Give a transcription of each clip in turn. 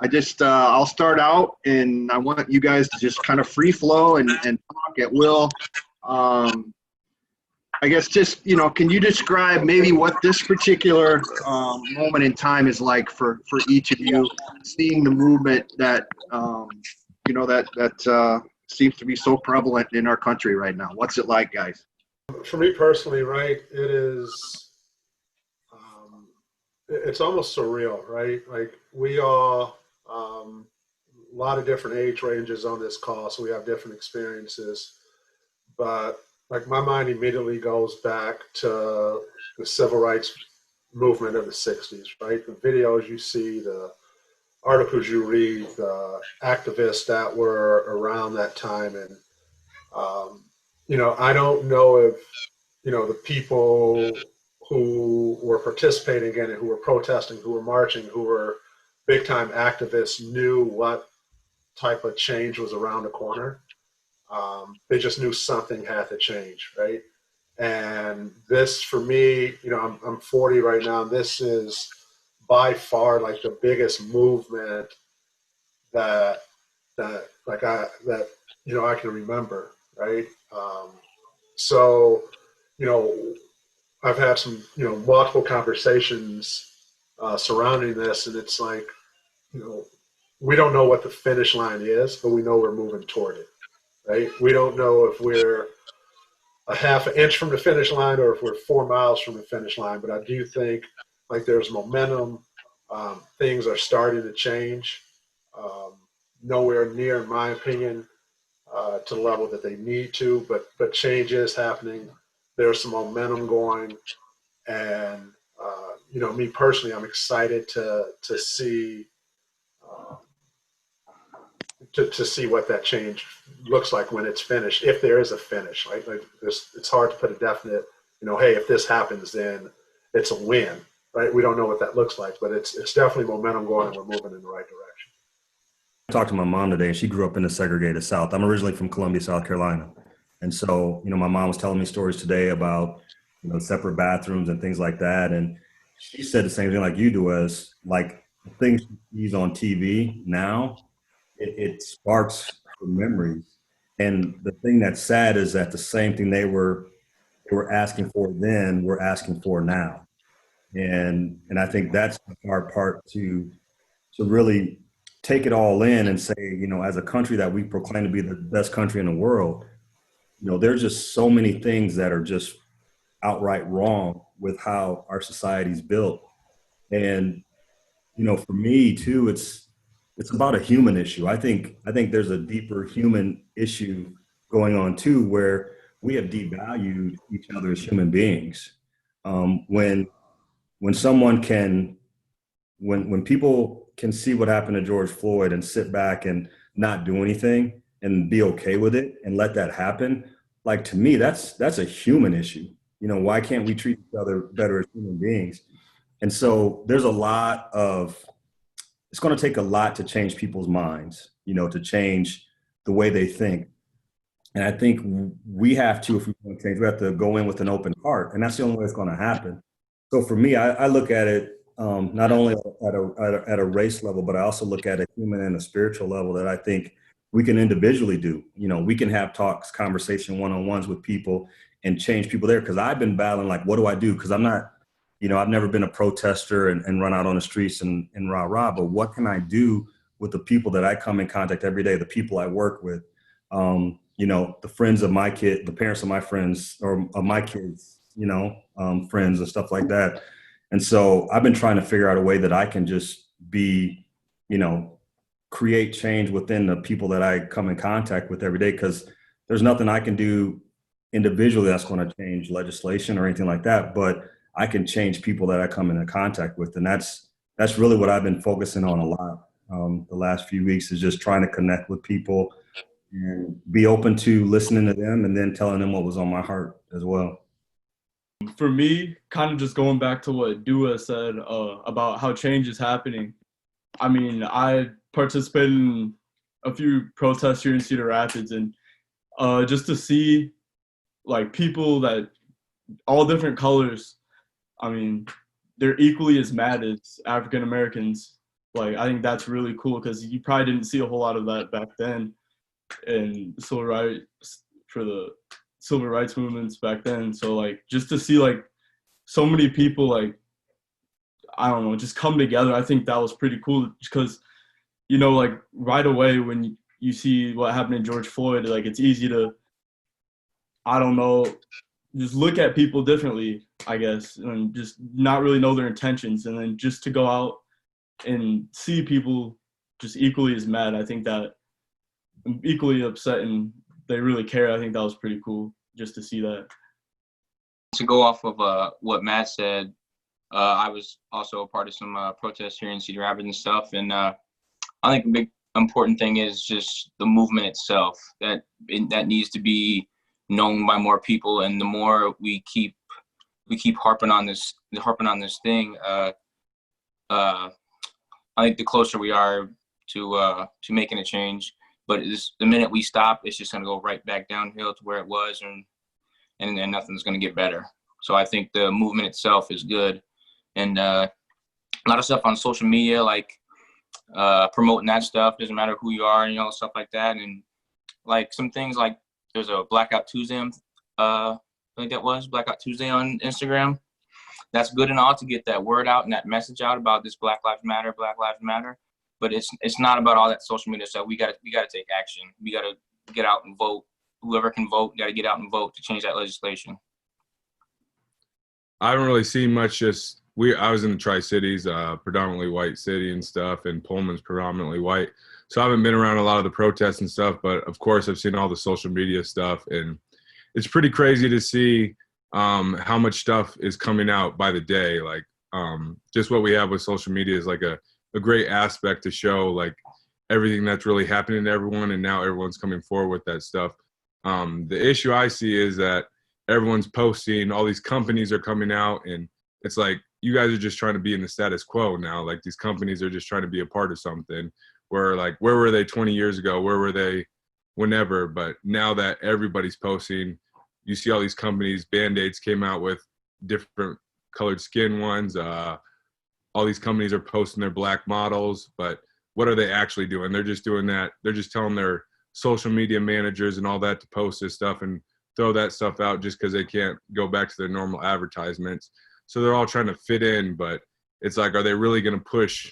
I'll start out, and I want you guys to just kind of free flow and talk at will. I guess just, can you describe maybe what this particular moment in time is like for each of you, seeing the movement that, that seems to be so prevalent in our country right now? What's it like, guys? For me personally, right, it is, it's almost surreal, right? Like we all, a lot of different age ranges on this call, so we have different experiences. But like my mind immediately goes back to the civil rights movement of the 60s, right? The videos you see, the articles you read, the activists that were around that time. And, I don't know if, the people who were participating in it, who were protesting, who were marching, who were big time activists knew what type of change was around the corner. They just knew something had to change, right? And this, for me, I'm 40 right now. This is by far like the biggest movement that I can remember, right? So, I've had some, multiple conversations surrounding this, and it's like, we don't know what the finish line is, but we know we're moving toward it, right? We don't know if we're a half an inch from the finish line or if we're 4 miles from the finish line, but I do think like there's momentum. Things are starting to change. Nowhere near, in my opinion, to the level that they need to, but change is happening. There's some momentum going, and me personally, I'm excited to see to see what that change looks like when it's finished, if there is a finish. Like it's hard to put a definite, hey, if this happens, then it's a win, right? We don't know what that looks like, but it's definitely momentum going, and we're moving in the right direction. I talked to my mom today, and she grew up in the segregated South. I'm originally from Columbia, South Carolina. And so, my mom was telling me stories today about, separate bathrooms and things like that. And she said the same thing like you do, as like the things she sees on TV now, it sparks her memories. And the thing that's sad is that the same thing they were asking for then, we're asking for now. And I think that's the hard part to really take it all in and say, as a country that we proclaim to be the best country in the world, there's just so many things that are just outright wrong with how our society's built. And, for me too, it's about a human issue. I think there's a deeper human issue going on too, where we have devalued each other as human beings. When people can see what happened to George Floyd and sit back and not do anything and be okay with it and let that happen, like, to me, that's a human issue. Why can't we treat each other better as human beings? And so there's it's going to take a lot to change people's minds, to change the way they think. And I think we have to, if we want to change, we have to go in with an open heart. And that's the only way it's going to happen. So for me, I look at it not only at a race level, but I also look at a human and a spiritual level that I think we can individually do. We can have talks, conversation, one-on-ones with people and change people there. Because I've been battling, like, what do I do? Because I'm not, I've never been a protester and run out on the streets and rah-rah, but what can I do with the people that I come in contact every day, the people I work with, the friends of my kid, the parents of my friends or of my kids, friends and stuff like that. And so I've been trying to figure out a way that I can just be, create change within the people that I come in contact with every day, because there's nothing I can do individually that's going to change legislation or anything like that, but I can change people that I come into contact with. And that's really what I've been focusing on a lot the last few weeks, is just trying to connect with people and be open to listening to them and then telling them what was on my heart as well. For me, kind of just going back to what Duez said about how change is happening. I mean, I participated in a few protests here in Cedar Rapids, and just to see like people that all different colors, I mean, they're equally as mad as African Americans. like, I think that's really cool because you probably didn't see a whole lot of that back then in civil rights, for the civil rights movements back then. So like, just to see like so many people, like, I don't know, just come together, I think that was pretty cool because, you know, like right away when you see what happened in George Floyd, like it's easy to, I don't know, just look at people differently, I guess, and just not really know their intentions. And then just to go out and see people just equally as mad, I think that equally upset and they really care. I think that was pretty cool just to see that. To go off of what Matt said, I was also a part of some protests here in Cedar Rapids and stuff. And I think a big important thing is just the movement itself, that needs to be known by more people. And the more we keep harping on this thing, I think the closer we are to making a change. But the minute we stop, it's just going to go right back downhill to where it was, and nothing's going to get better. So I think the movement itself is good. And a lot of stuff on social media, like promoting that stuff, doesn't matter who you are, you know, stuff like that. And like some things, like there's a Blackout Tuesday, I think that was Blackout Tuesday on Instagram. That's good and all to get that word out and that message out about this Black Lives Matter. But it's not about all that social media stuff. We gotta take action. We gotta get out and vote. Whoever can vote, gotta get out and vote to change that legislation. I don't really see much. I was in the Tri-Cities, predominantly white city and stuff, and Pullman's predominantly white. So I haven't been around a lot of the protests and stuff, but of course I've seen all the social media stuff, and it's pretty crazy to see how much stuff is coming out by the day. Like just what we have with social media is like a great aspect to show like everything that's really happening to everyone, and now everyone's coming forward with that stuff. The issue I see is that everyone's posting, all these companies are coming out, and it's like, you guys are just trying to be in the status quo now. Like these companies are just trying to be a part of something where like, where were they 20 years ago? Where were they whenever? But now that everybody's posting, you see all these companies, Band-Aids came out with different colored skin ones. All these companies are posting their black models, but what are they actually doing? They're just doing that. They're just telling their social media managers and all that to post this stuff and throw that stuff out just because they can't go back to their normal advertisements. So they're all trying to fit in, but it's like, are they really going to push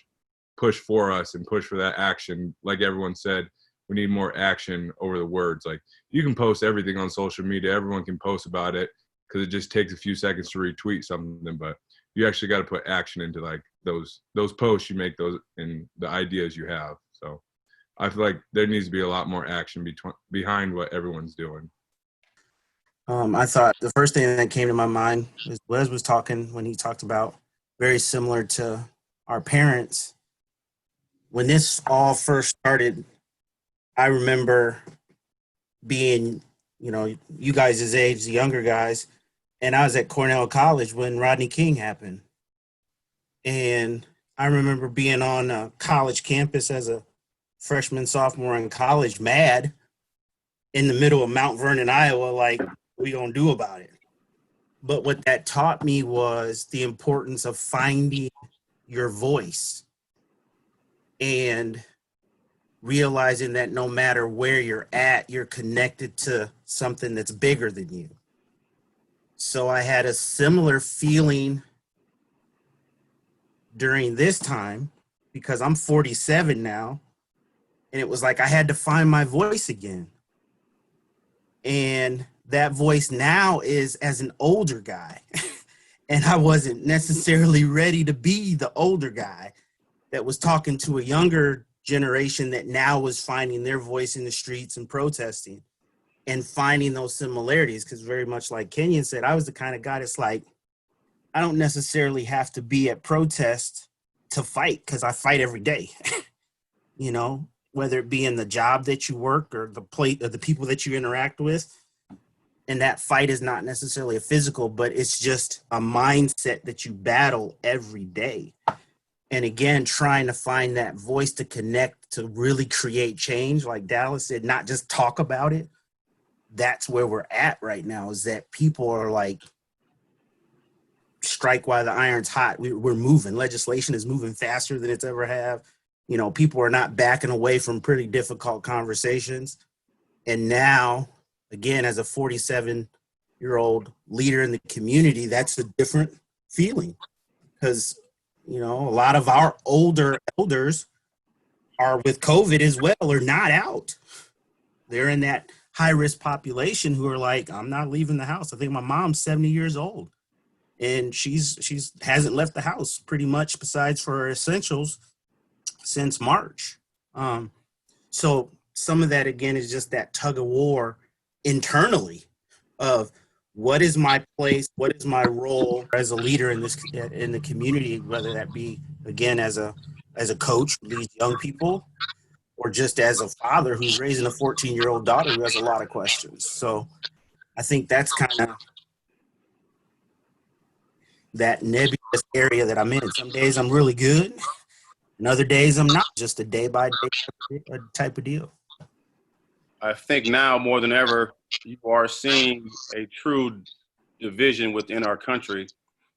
for us and push for that action? Like everyone said, we need more action over the words. Like you can post everything on social media. Everyone can post about it because it just takes a few seconds to retweet something, but you actually got to put action into like those posts you make, those and the ideas you have. So I feel like there needs to be a lot more action behind what everyone's doing. I thought the first thing that came to my mind was Wes was talking when he talked about very similar to our parents. When this all first started, I remember being, you know, you guys' age, the younger guys, and I was at Cornell College when Rodney King happened. And I remember being on a college campus as a freshman, sophomore in college, mad in the middle of Mount Vernon, Iowa, like, what we gonna do about it? But what that taught me was the importance of finding your voice and realizing that no matter where you're at, you're connected to something that's bigger than you. So I had a similar feeling during this time because I'm 47 now, and it was like I had to find my voice again. And that voice now is as an older guy. And I wasn't necessarily ready to be the older guy that was talking to a younger generation that now was finding their voice in the streets and protesting and finding those similarities. Because very much like Kenyon said, I was the kind of guy that's like, I don't necessarily have to be at protest to fight because I fight every day, you know, whether it be in the job that you work or the people that you interact with. And that fight is not necessarily a physical, but it's just a mindset that you battle every day. And again, trying to find that voice to connect, to really create change, like Dallas said, not just talk about it. That's where we're at right now, is that people are like, strike while the iron's hot. We're moving. Legislation is moving faster than it's ever have. You know, people are not backing away from pretty difficult conversations. And now, again, as a 47-year-old leader in the community, that's a different feeling because, you know, a lot of our older elders are with COVID as well or not out. They're in that high-risk population who are like, I'm not leaving the house. I think my mom's 70 years old and she's hasn't left the house pretty much besides for her essentials since March. So some of that, again, is just that tug of war internally of what is my place, what is my role as a leader in the community, whether that be, again, as a coach who leads young people, or just as a father who's raising a 14-year-old daughter who has a lot of questions. So I think that's kind of that nebulous area that I'm in. Some days I'm really good, and other days I'm not, just a day-by-day type of deal. I think now more than ever, you are seeing a true division within our country.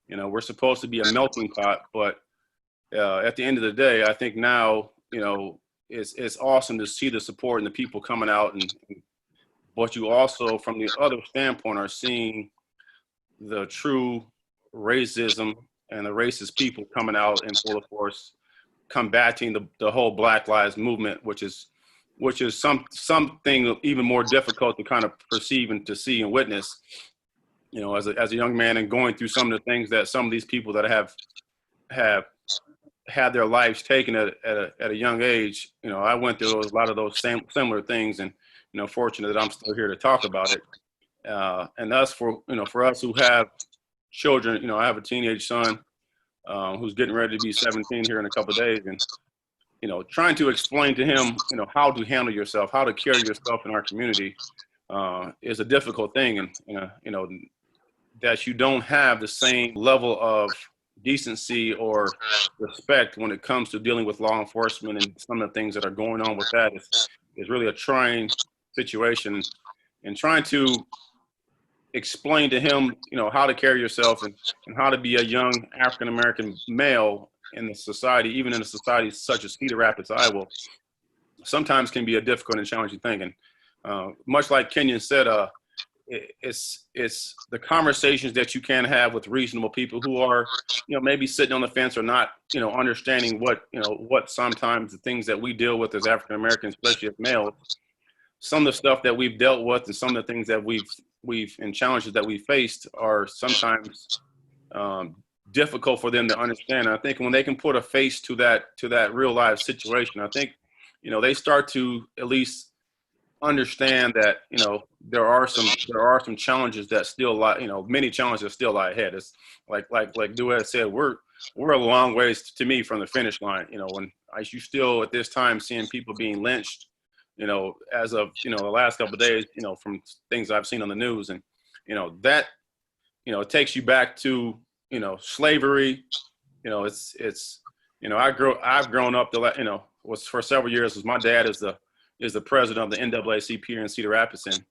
You know, we're supposed to be a melting pot, but at the end of the day, I think now, you know, it's awesome to see the support and the people coming out, but you also, from the other standpoint, are seeing the true racism and the racist people coming out in full force, combating the whole Black Lives movement, which is something even more difficult to kind of perceive and to see and witness. You know, as a young man and going through some of the things that some of these people that have had their lives taken at a young age, you know, I went through a lot of those similar things, and, you know, fortunate that I'm still here to talk about it. And for us who have children, you know, I have a teenage son who's getting ready to be 17 here in a couple of days, and, you know, trying to explain to him, you know, how to handle yourself, how to carry yourself in our community is a difficult thing, and you know, that you don't have the same level of decency or respect when it comes to dealing with law enforcement, and some of the things that are going on with that is really a trying situation. And trying to explain to him, you know, how to carry yourself and how to be a young African American male in the society, even in a society such as Cedar Rapids, Iowa, sometimes can be a difficult and challenging thing. And much like Kenyon said, it's the conversations that you can have with reasonable people who are, you know, maybe sitting on the fence or not, you know, understanding what sometimes the things that we deal with as African Americans, especially as males, some of the stuff that we've dealt with and some of the things that we've and challenges that we faced are sometimes difficult for them to understand. And I think when they can put a face to that real life situation, I think, you know, they start to at least understand that, you know, there are some challenges that still lie, you know, many challenges that still lie ahead. It's like Duez said, we're a long ways to me from the finish line. You know, when you still at this time seeing people being lynched, you know, as of, you know, the last couple of days, you know, from things I've seen on the news, and, you know, that, you know, it takes you back to, you know, slavery. You know, it's, you know, I've grown up you know, was for several years, my dad is the president of the NAACP here in Cedar Rapids. And,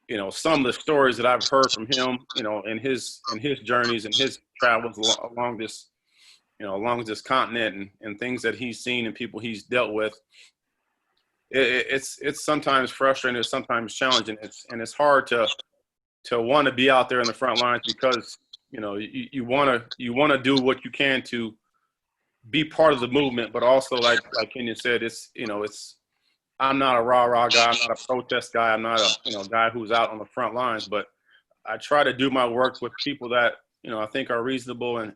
you know, some of the stories that I've heard from him, you know, in his journeys and his travels along this continent, and things that he's seen and people he's dealt with, it's sometimes frustrating, it's sometimes challenging. It's hard to want to be out there in the front lines because, you know, you want to do what you can to be part of the movement, but also like Kenyon said, I'm not a rah-rah guy, I'm not a protest guy, I'm not a guy who's out on the front lines, but I try to do my work with people that, you know, I think are reasonable and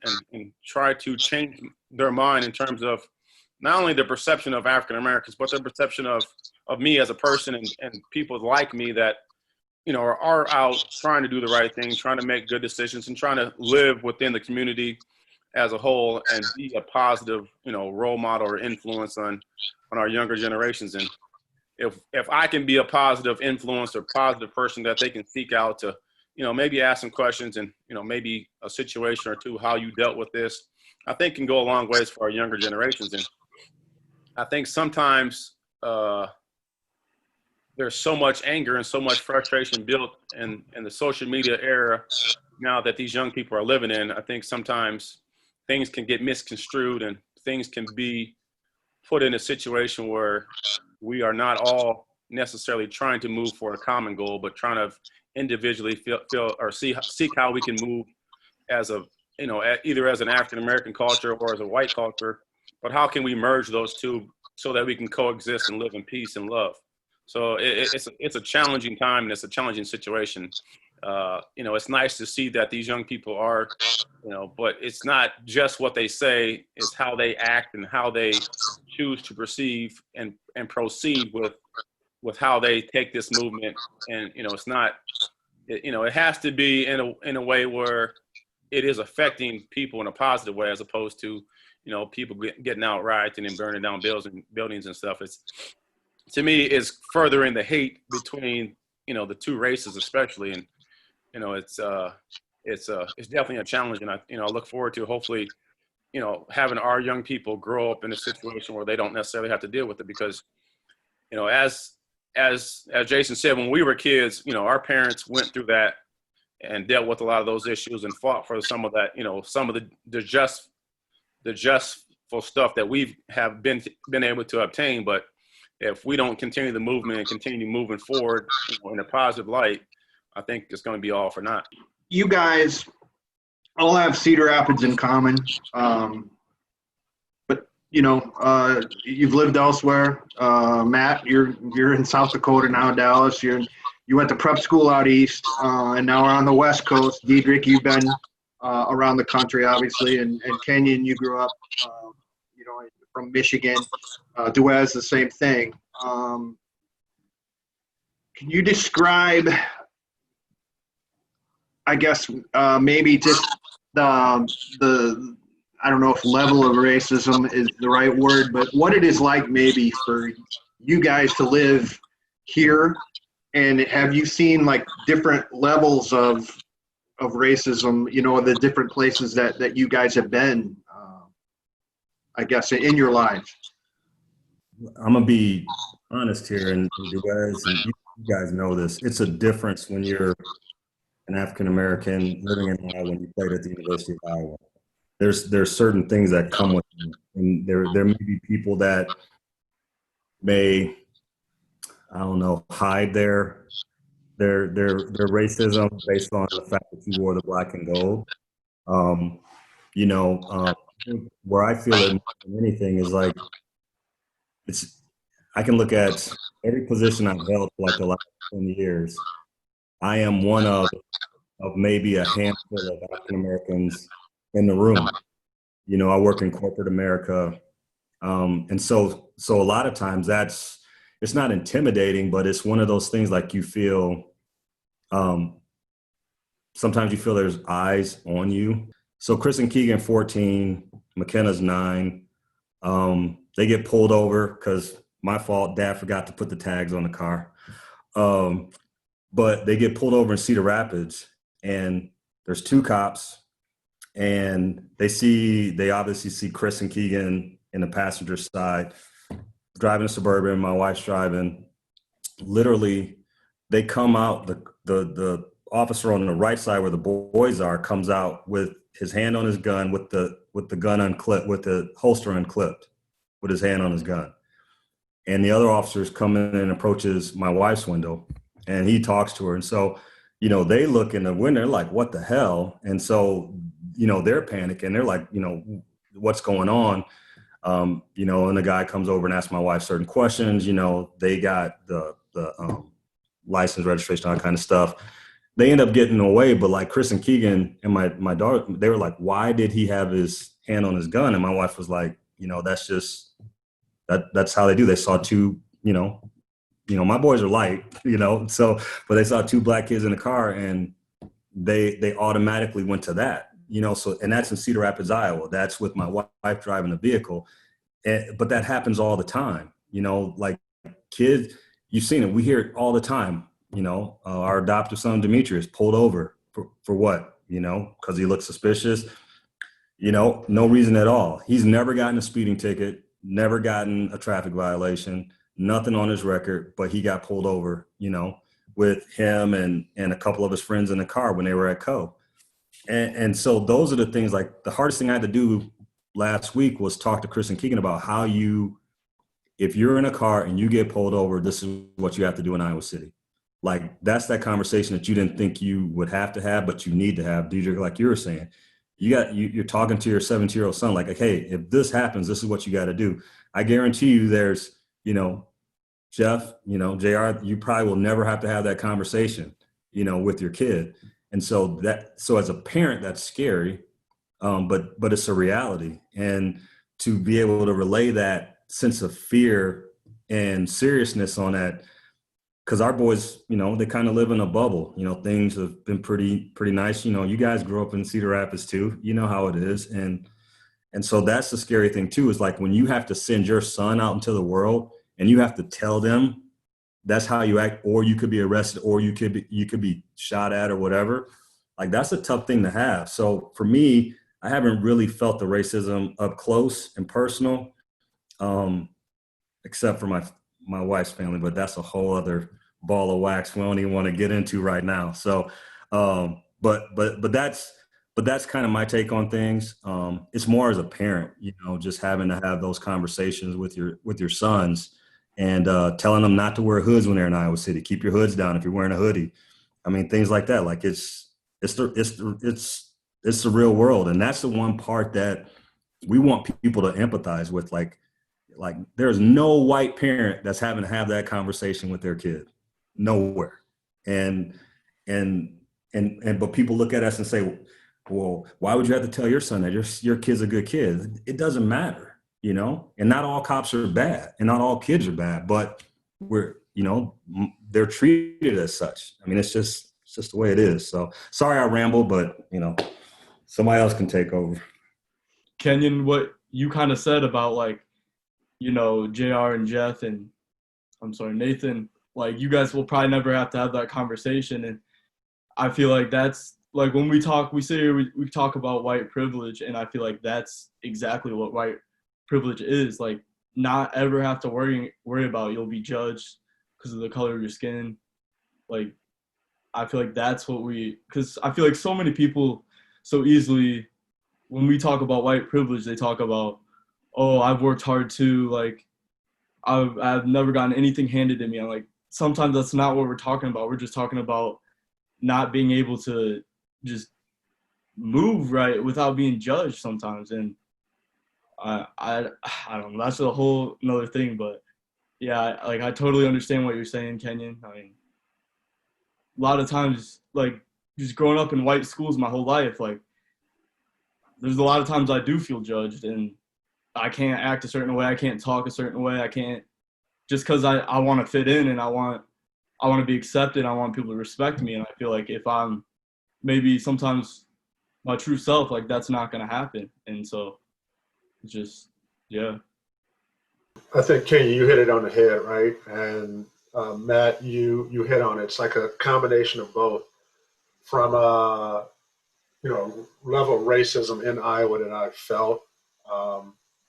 try to change their mind in terms of not only the perception of African Americans, but the perception of me as a person and people like me that, you know, are out trying to do the right thing, trying to make good decisions, and trying to live within the community as a whole and be a positive, you know, role model or influence on our younger generations. And if I can be a positive influence or positive person that they can seek out to, you know, maybe ask some questions and, you know, maybe a situation or two, how you dealt with this, I think can go a long ways for our younger generations. And I think sometimes there's so much anger and so much frustration built in the social media era now that these young people are living in, I think sometimes things can get misconstrued and things can be put in a situation where we are not all necessarily trying to move for a common goal, but trying to individually feel or seek how we can move as a, either as an African American culture or as a white culture, but how can we merge those two so that we can coexist and live in peace and love? So it's a challenging time and it's a challenging situation. It's nice to see that these young people are, but it's not just what they say, it's how they act and how they choose to perceive and proceed with how they take this movement. And, it's not, it has to be in a way where it is affecting people in a positive way, as opposed to, people getting out rioting and burning down buildings and stuff. It's, to me, is furthering the hate between, the two races, especially. And, it's definitely a challenge. And I look forward to hopefully, having our young people grow up in a situation where they don't necessarily have to deal with it. Because, as Jason said, when we were kids, our parents went through that and dealt with a lot of those issues and fought for some of that, some of the justful stuff that we have been able to obtain. But if we don't continue the movement and continue moving forward in a positive light, I think it's going to be all for naught. You guys all have Cedar Rapids in common, but you've lived elsewhere. Matt, you're in South Dakota now, Dallas. You went to prep school out east, and now we're on the West Coast. Diedrich, you've been around the country, obviously, and Kenyon, you grew up, from Michigan. Duez, the same thing. Can you describe, I guess, maybe just the I don't know if level of racism is the right word, but what it is like maybe for you guys to live here, and have you seen like different levels of racism, the different places that you guys have been, I guess, in your lives? I'm gonna be honest here, and Duez, and you guys know this. It's a difference when you're an African American living in Iowa when you played at the University of Iowa. There's certain things that come with it, and there may be people that may, I don't know, hide their racism based on the fact that you wore the black and gold. Where I feel it more than anything is like, I can look at every position I've held for like the last 20 years. I am one of maybe a handful of African Americans in the room. I work in corporate America. And so a lot of times it's not intimidating, but it's one of those things like you feel, sometimes you feel there's eyes on you. So Chris and Keegan, 14, McKenna's 9. They get pulled over because my fault, Dad forgot to put the tags on the car. But they get pulled over in Cedar Rapids, and there's 2 cops, and they obviously see Chris and Keegan in the passenger side, driving a Suburban, my wife's driving. Literally, they come out, the officer on the right side where the boys are comes out with his hand on his gun, with the gun unclipped, with the holster unclipped, with his hand on his gun. And the other officers come in and approaches my wife's window, and he talks to her. And so, they look in the window, they're like, what the hell? And so, they're panicking. They're like, what's going on? And the guy comes over and asks my wife certain questions. They got the license, registration, all that kind of stuff. They end up getting away, but like Chris and Keegan and my daughter, they were like, why did he have his hand on his gun? And my wife was like, that's just, that's how they do. They saw 2, my boys are light, so, but they saw 2 black kids in the car, and they automatically went to that, so, and that's in Cedar Rapids, Iowa. That's with my wife driving the vehicle. But that happens all the time, like kids, you've seen it. We hear it all the time. Our adoptive son, Demetrius, pulled over for what, because he looked suspicious, no reason at all. He's never gotten a speeding ticket, never gotten a traffic violation, nothing on his record, but he got pulled over, with him and a couple of his friends in the car when they were at Co. And so those are the things, like the hardest thing I had to do last week was talk to Chris and Keegan about how if you're in a car and you get pulled over, this is what you have to do in Iowa City. Like, that's that conversation that you didn't think you would have to have, but you need to have. DJ, like you were saying, you're talking to your 17-year-old son, like, hey, if this happens, this is what you got to do. I guarantee you there's, Jeff, JR, you probably will never have to have that conversation, with your kid. And so as a parent, that's scary, but it's a reality. And to be able to relay that sense of fear and seriousness on that, because our boys, they kind of live in a bubble. Things have been pretty nice. You guys grew up in Cedar Rapids too. You know how it is. And so that's the scary thing too, is like when you have to send your son out into the world and you have to tell them that's how you act, or you could be arrested, or you could be shot at or whatever. Like, that's a tough thing to have. So for me, I haven't really felt the racism up close and personal, except for my wife's family, but that's a whole other ball of wax we don't even want to get into right now. So, but that's kind of my take on things. It's more as a parent, just having to have those conversations with your sons and telling them not to wear hoods when they're in Iowa City. Keep your hoods down if you're wearing a hoodie. I mean, things like that. Like, it's the real world, and that's the one part that we want people to empathize with. Like there's no white parent that's having to have that conversation with their kid, nowhere. And but people look at us and say, well, why would you have to tell your son that your kid's a good kid? It doesn't matter, and not all cops are bad and not all kids are bad, but they're treated as such. I mean, it's just the way it is. So sorry I ramble, but somebody else can take over. Kenyon, what you kind of said about, like, JR and Jeff and Nathan, like, you guys will probably never have to have that conversation. And I feel like that's, like, when we sit here, we talk about white privilege, and I feel like that's exactly what white privilege is. Like, not ever have to worry about you'll be judged because of the color of your skin. Like, I feel like that's what because I feel like so many people so easily, when we talk about white privilege, they talk about, oh, I've worked hard too. Like, I've never gotten anything handed to me. I'm like, sometimes that's not what we're talking about. We're just talking about not being able to just move right without being judged sometimes. And I don't know, that's a whole another thing. But yeah, like, I totally understand what you're saying, Kenyon. I mean, a lot of times, like, just growing up in white schools my whole life, like, there's a lot of times I do feel judged, and I can't act a certain way. I can't talk a certain way. I can't, just because I want to fit in and I want to be accepted. I want people to respect me. And I feel like if I'm maybe sometimes my true self, like, that's not going to happen. And so it's just, yeah. I think, Kenny, you hit it on the head, right? And Matt, you hit on it. It's like a combination of both. From level of racism in Iowa that I've felt,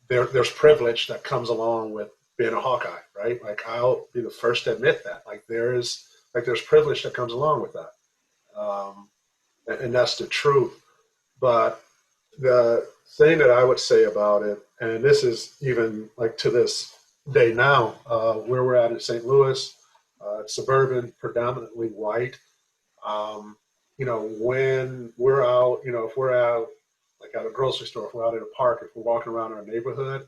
there's privilege that comes along with being a Hawkeye, right? Like, I'll be the first to admit that. Like, there's privilege that comes along with that, and that's the truth. But the thing that I would say about it, and this is even like to this day now, where we're at in St. Louis, suburban, predominantly white. When we're out, if we're out, like at a grocery store, if we're out at a park, if we're walking around our neighborhood,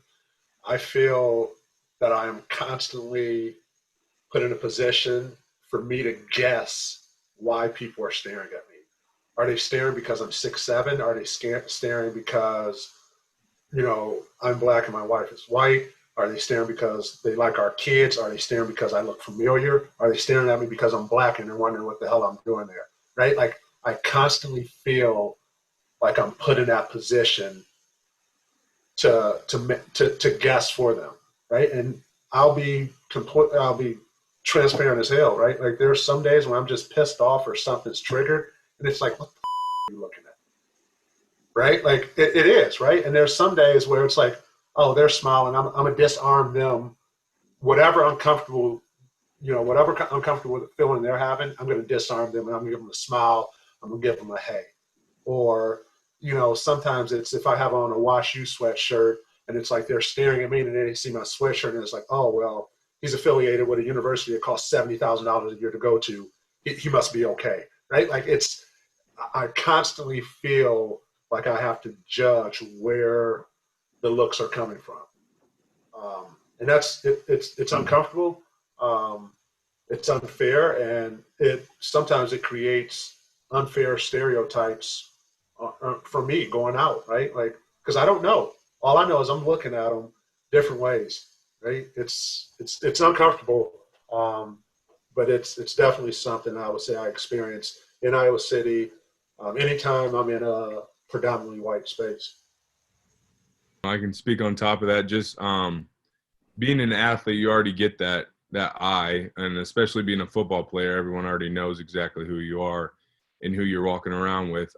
I feel that I am constantly put in a position for me to guess why people are staring at me. Are they staring because I'm 6'7"? Are they staring because, I'm black and my wife is white? Are they staring because they like our kids? Are they staring because I look familiar? Are they staring at me because I'm black and they're wondering what the hell I'm doing there? Right? Like, I constantly feel like I'm put in that position to guess for them, right? And I'll be transparent as hell, right? Like, there's some days when I'm just pissed off or something's triggered, and it's like, what the are you looking at? Right? Like, it is, right? And there's some days where it's like, oh, they're smiling. I'm gonna disarm them. Whatever uncomfortable with the feeling they're having, I'm gonna disarm them, and I'm gonna give them a smile. I'm gonna give them a hey. Or, you know, sometimes it's if I have on a Wash U sweatshirt and it's like they're staring at me and then they see my sweatshirt and it's like, oh, well, he's affiliated with a university that costs $70,000 a year to go to. He must be okay, right? Like I constantly feel like I have to judge where the looks are coming from. And it's uncomfortable. It's unfair, and sometimes it creates unfair stereotypes for me going out, right? Like, because I don't know. All I know is I'm looking at them different ways, right? It's uncomfortable, but it's definitely something I would say I experience in Iowa City anytime I'm in a predominantly white space. I can speak on top of that. Just being an athlete, you already get that eye, and especially being a football player, everyone already knows exactly who you are and who you're walking around with.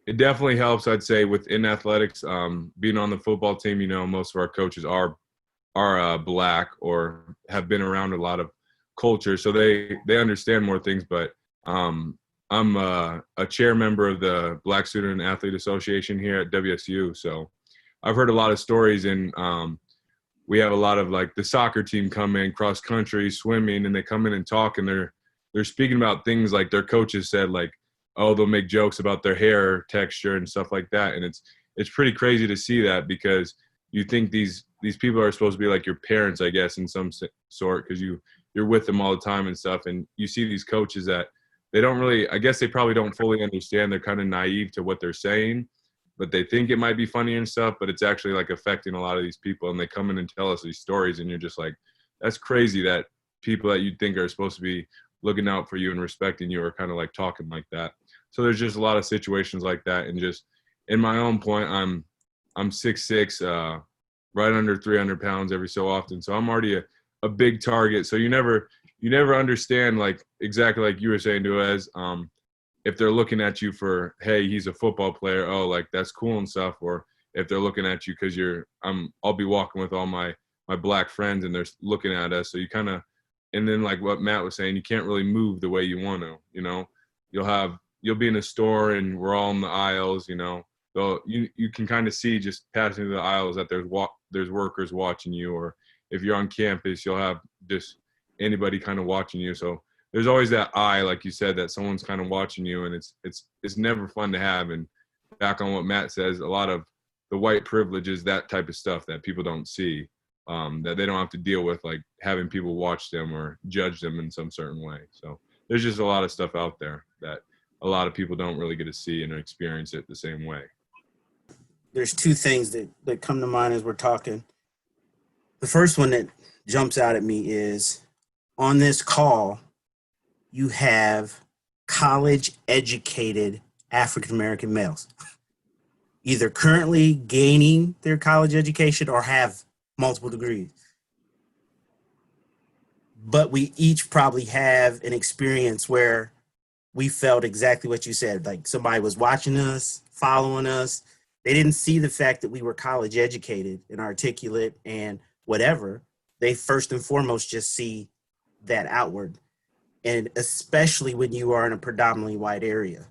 It definitely helps, I'd say, within athletics. Being on the football team, you know, most of our coaches are black or have been around a lot of culture, so they understand more things. But I'm a chair member of the Black Student Athlete Association here at WSU, so I've heard a lot of stories, and we have a lot of like the soccer team come in, cross country, swimming, and they come in and talk, and they're speaking about things like their coaches said, like, oh, they'll make jokes about their hair texture and stuff like that. And it's pretty crazy to see that, because you think these people are supposed to be like your parents, I guess, in some sort, because you're with them all the time and stuff. And you see these coaches that they don't really, I guess they probably don't fully understand. They're kind of naive to what they're saying, but they think it might be funny and stuff, but it's actually like affecting a lot of these people. And they come in and tell us these stories, and you're just like, that's crazy that people that you think are supposed to be looking out for you and respecting you are kind of like talking like that. So there's just a lot of situations like that. And just in my own point, I'm 6'6", right under 300 pounds every so often. So I'm already a big target. So you never understand, like exactly like you were saying, Duez, if they're looking at you for, hey, he's a football player, oh, like that's cool and stuff. Or if they're looking at you because I'll be walking with all my black friends and they're looking at us. So you kind of, and then like what Matt was saying, you can't really move the way you want to, you know. You'll be in a store and we're all in the aisles, you know. So you can kind of see just passing through the aisles that there's workers watching you, or if you're on campus, you'll have just anybody kind of watching you. So there's always that eye, like you said, that someone's kind of watching you, and it's never fun to have. And back on what Matt says, a lot of the white privilege is that type of stuff that people don't see, that they don't have to deal with, like having people watch them or judge them in some certain way. So there's just a lot of stuff out there that a lot of people don't really get to see and experience it the same way. There's two things that come to mind as we're talking. The first one that jumps out at me is, on this call, you have college-educated African-American males, either currently gaining their college education or have multiple degrees. But we each probably have an experience where we felt exactly what you said, like somebody was watching us, following us. They didn't see the fact that we were college educated and articulate and whatever. They first and foremost just see that outward. And especially when you are in a predominantly white area.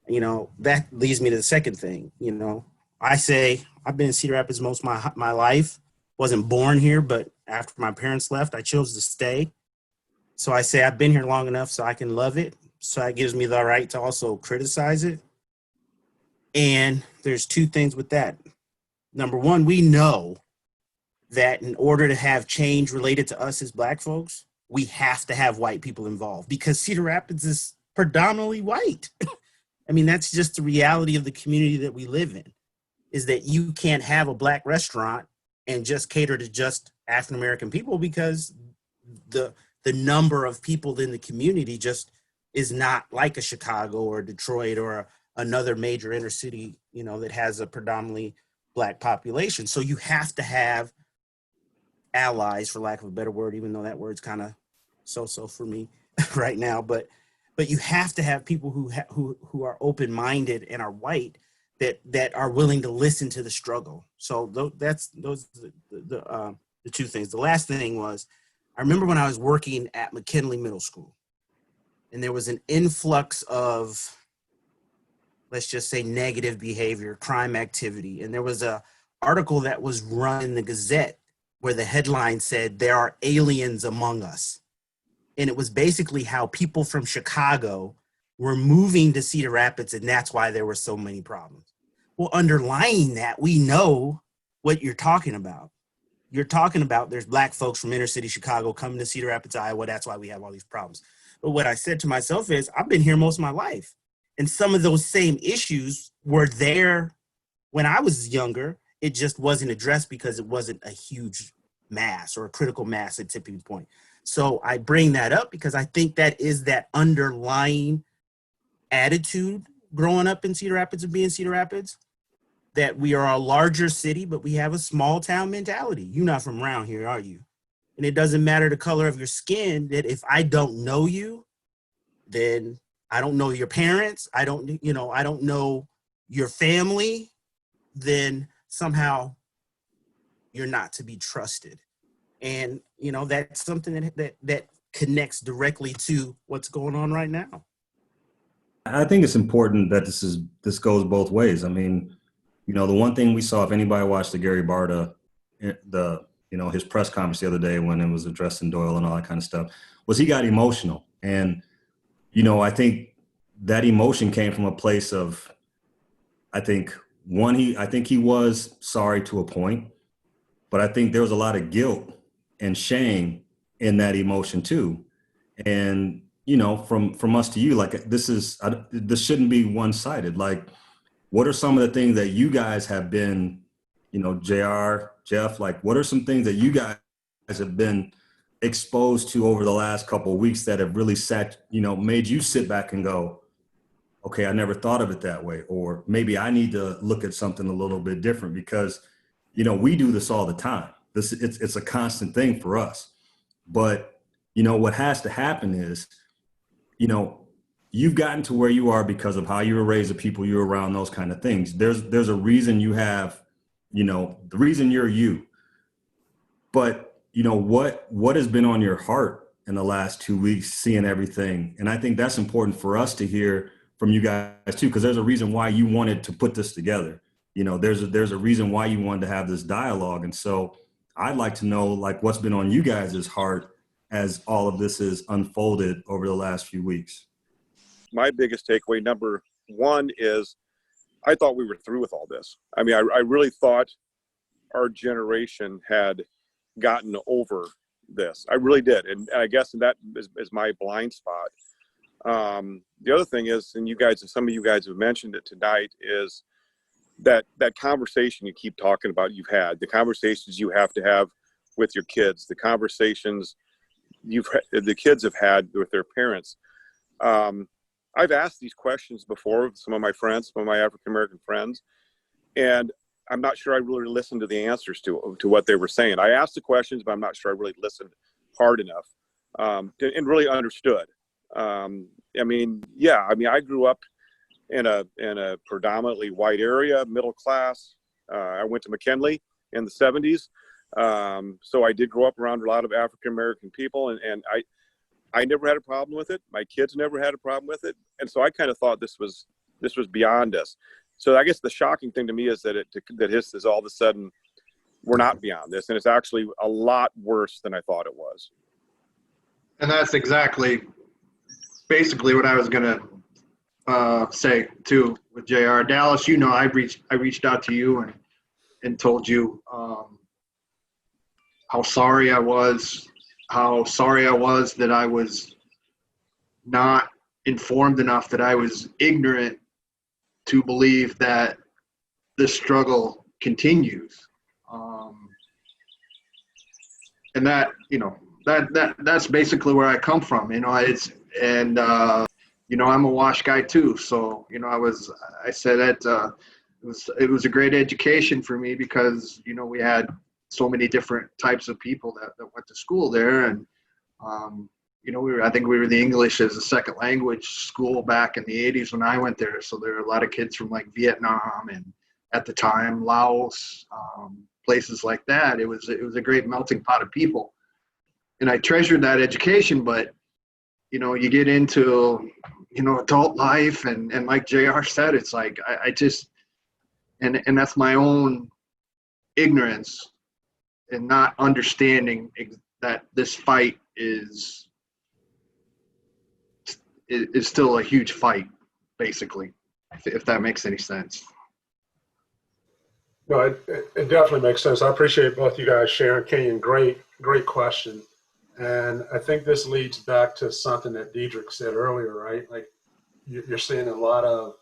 You know, that leads me to the second thing. You know, I say I've been in Cedar Rapids most of my life. Wasn't born here, but after my parents left, I chose to stay. So I say I've been here long enough so I can love it. So that gives me the right to also criticize it. And there's two things with that. Number one, we know that in order to have change related to us as Black folks, we have to have white people involved, because Cedar Rapids is predominantly white. I mean, that's just the reality of the community that we live in, is that you can't have a Black restaurant and just cater to just African-American people, because the number of people in the community just is not like a Chicago or Detroit or another major inner city, you know, that has a predominantly Black population. So you have to have allies, for lack of a better word, even though that word's kind of so for me right now. But you have to have people who are open-minded and are white that are willing to listen to the struggle. So those the two things. The last thing was, I remember when I was working at McKinley Middle School, and there was an influx of let's just say, negative behavior, crime activity. And there was a article that was run in the Gazette where the headline said, "There are aliens among us." And it was basically how people from Chicago were moving to Cedar Rapids, and that's why there were so many problems. Well, underlying that, we know what you're talking about. You're talking about there's Black folks from inner city Chicago coming to Cedar Rapids, Iowa. That's why we have all these problems. But what I said to myself is, I've been here most of my life. And some of those same issues were there when I was younger. It just wasn't addressed because it wasn't a huge mass or a critical mass at tipping point. So I bring that up because I think that is that underlying attitude growing up in Cedar Rapids and being Cedar Rapids, that we are a larger city, but we have a small town mentality. You're not from around here, are you? And it doesn't matter the color of your skin, that if I don't know you, then I don't know your parents, I don't know your family, then somehow you're not to be trusted. And, that's something that connects directly to what's going on right now. I think it's important that this goes both ways. I mean, the one thing we saw, if anybody watched the Gary Barta, his press conference the other day when it was addressing Doyle and all that kind of stuff, was he got emotional. And, I think that emotion came from a place of, I think he was sorry to a point, but I think there was a lot of guilt and shame in that emotion too. And, from us to you, like this shouldn't be one-sided. Like, what are some of the things that you guys have been, JR, Jeff, like what are some things that you guys have been exposed to over the last couple of weeks that have really made you sit back and go, okay, I never thought of it that way. Or maybe I need to look at something a little bit different because, we do this all the time. It's a constant thing for us. But, what has to happen is, you've gotten to where you are because of how you were raised, the people you were around, those kind of things. There's a reason you have, the reason you're you. But, what has been on your heart in the last 2 weeks, seeing everything? And I think that's important for us to hear from you guys too, because there's a reason why you wanted to put this together. There's a reason why you wanted to have this dialogue. And so I'd like to know, like, what's been on you guys' heart as all of this is unfolded over the last few weeks. My biggest takeaway, number one, is I thought we were through with all this. I mean, I really thought our generation had gotten over this. I really did. And I guess that is my blind spot. The other thing is, and some of you guys have mentioned it tonight, is that conversation you keep talking about, you've had, the conversations you have to have with your kids, the conversations the kids have had with their parents. I've asked these questions before with some of my friends, some of my African-American friends, and I'm not sure I really listened to the answers to what they were saying. I asked the questions, but I'm not sure I really listened hard enough and really understood. I grew up in a predominantly white area, middle class. I went to McKinley in the 70s. So I did grow up around a lot of African-American people, and I never had a problem with it. My kids never had a problem with it. And so I kind of thought this was beyond us. So I guess the shocking thing to me is that this is all of a sudden, we're not beyond this. And it's actually a lot worse than I thought it was. And that's basically what I was going to say too with JR. Dallas, I reached out to you and told you how sorry I was that I was not informed enough, that I was ignorant to believe that this struggle continues. And that's basically where I come from. I'm a WASH guy too. So, I said that it was a great education for me because, we had so many different types of people that went to school there. And, I think we were the English as a second language school back in the 80s when I went there. So there were a lot of kids from like Vietnam and at the time, Laos, places like that. It was a great melting pot of people. And I treasured that education, but, you get into adult life. And like JR said, it's like, I just, and that's my own ignorance and not understanding that this fight is still a huge fight, basically, if that makes any sense. No, it definitely makes sense. I appreciate both you guys sharing. Kenyon, great question. And I think this leads back to something that Diedrich said earlier, right? Like you're seeing a lot of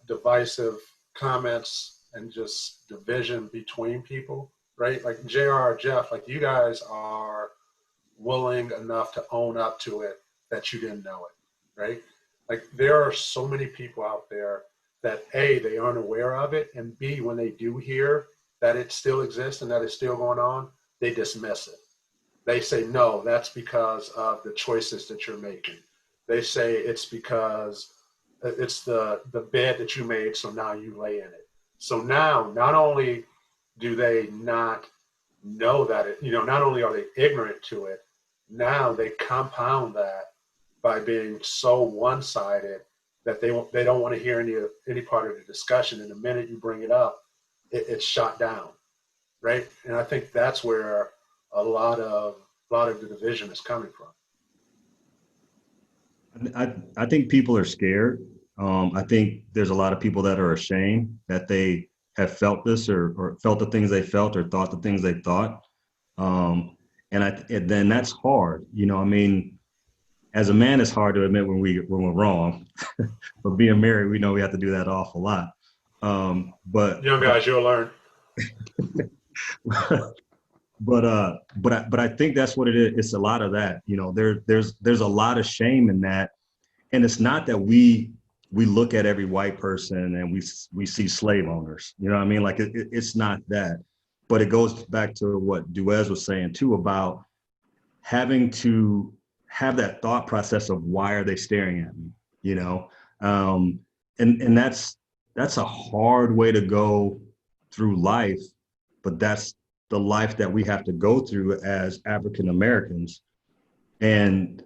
divisive comments and just division between people, right? Like JR, Jeff, like you guys are willing enough to own up to it that you didn't know it, right? Like there are so many people out there that A, they aren't aware of it, and B, when they do hear that it still exists and that it's still going on, they dismiss it. They say, no, that's because of the choices that you're making. They say it's because it's the bed that you made, so now you lay in it. So now, not only do they not know that not only are they ignorant to it, now they compound that by being so one-sided that they don't want to hear any part of the discussion. And the minute you bring it up, it's shot down, right? And I think that's where a lot of the division is coming from. I think people are scared. I think there's a lot of people that are ashamed that they have felt this or felt the things they felt or thought the things they thought. And then that's hard. As a man, it's hard to admit when we're wrong. But being married, we know we have to do that an awful lot. But young guys, you'll learn. But I think that's what it is. It's a lot of that. There's a lot of shame in that, and it's not that we look at every white person and we see slave owners. You know what I mean? Like it's not that, but it goes back to what Duez was saying too about having to have that thought process of why are they staring at me? And that's a hard way to go through life, but that's the life that we have to go through as African Americans. And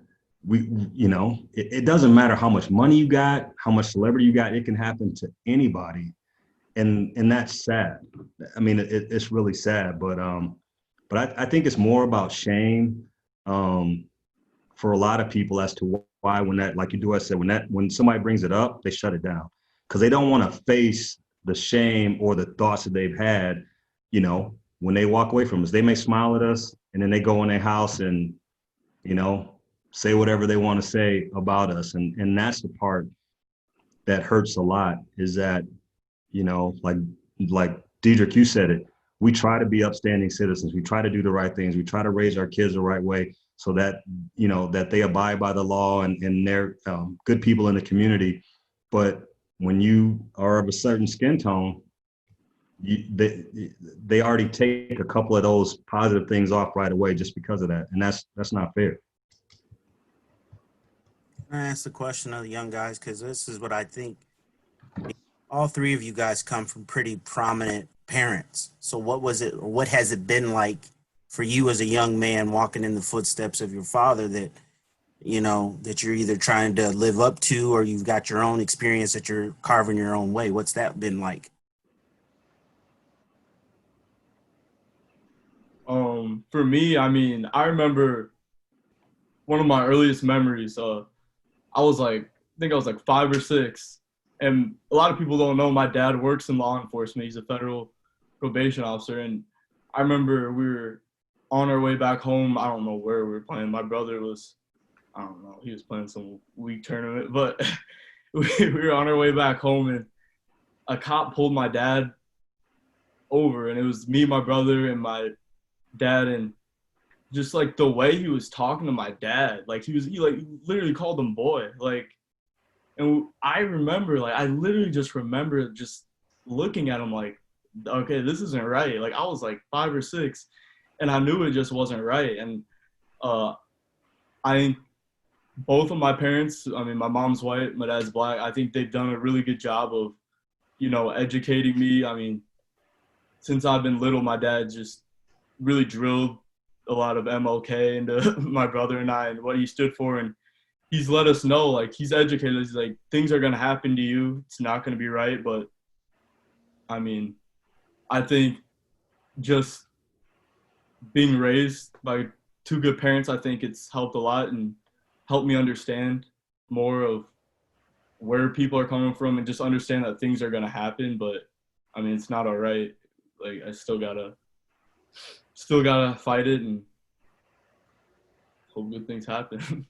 it doesn't matter how much money you got, how much celebrity you got, it can happen to anybody. And that's sad. I mean, it's really sad, but I think it's more about shame for a lot of people as to why when that, like you do, I said, when somebody brings it up, they shut it down because they don't want to face the shame or the thoughts that they've had, when they walk away from us. They may smile at us and then they go in their house and, say whatever they want to say about us. And that's the part that hurts a lot is that, like Diedrich, you said it, we try to be upstanding citizens. We try to do the right things. We try to raise our kids the right way so that, that they abide by the law and they're good people in the community. But when you are of a certain skin tone, they already take a couple of those positive things off right away just because of that. And that's not fair. I ask the question of the young guys because this is what I think. All three of you guys come from pretty prominent parents. So what has it been like for you as a young man walking in the footsteps of your father that you're either trying to live up to or you've got your own experience that you're carving your own way? What's that been like? For me, I remember one of my earliest memories. I think I was like 5 or 6. And a lot of people don't know my dad works in law enforcement. He's a federal probation officer. And I remember we were on our way back home. I don't know where we were playing. My brother was, I don't know, he was playing some weak tournament. But we were on our way back home and a cop pulled my dad over. And it was me, my brother, and my dad. And just like the way he was talking to my dad, like he literally called him boy. And I remember, I literally just remember just looking at him like, okay, this isn't right. Like, I was like 5 or 6, and I knew it just wasn't right. And I think both of my parents, my mom's white, my dad's black, I think they've done a really good job of, educating me. Since I've been little, my dad just really drilled a lot of MLK into my brother and I and what he stood for. And he's let us know, like, he's educated us. He's like, things are going to happen to you. It's not going to be right. But, I mean, I think just being raised by two good parents, I think it's helped a lot and helped me understand more of where people are coming from and just understand that things are going to happen. But, I mean, it's not all right. Like, I still gotta fight it and hope good things happen.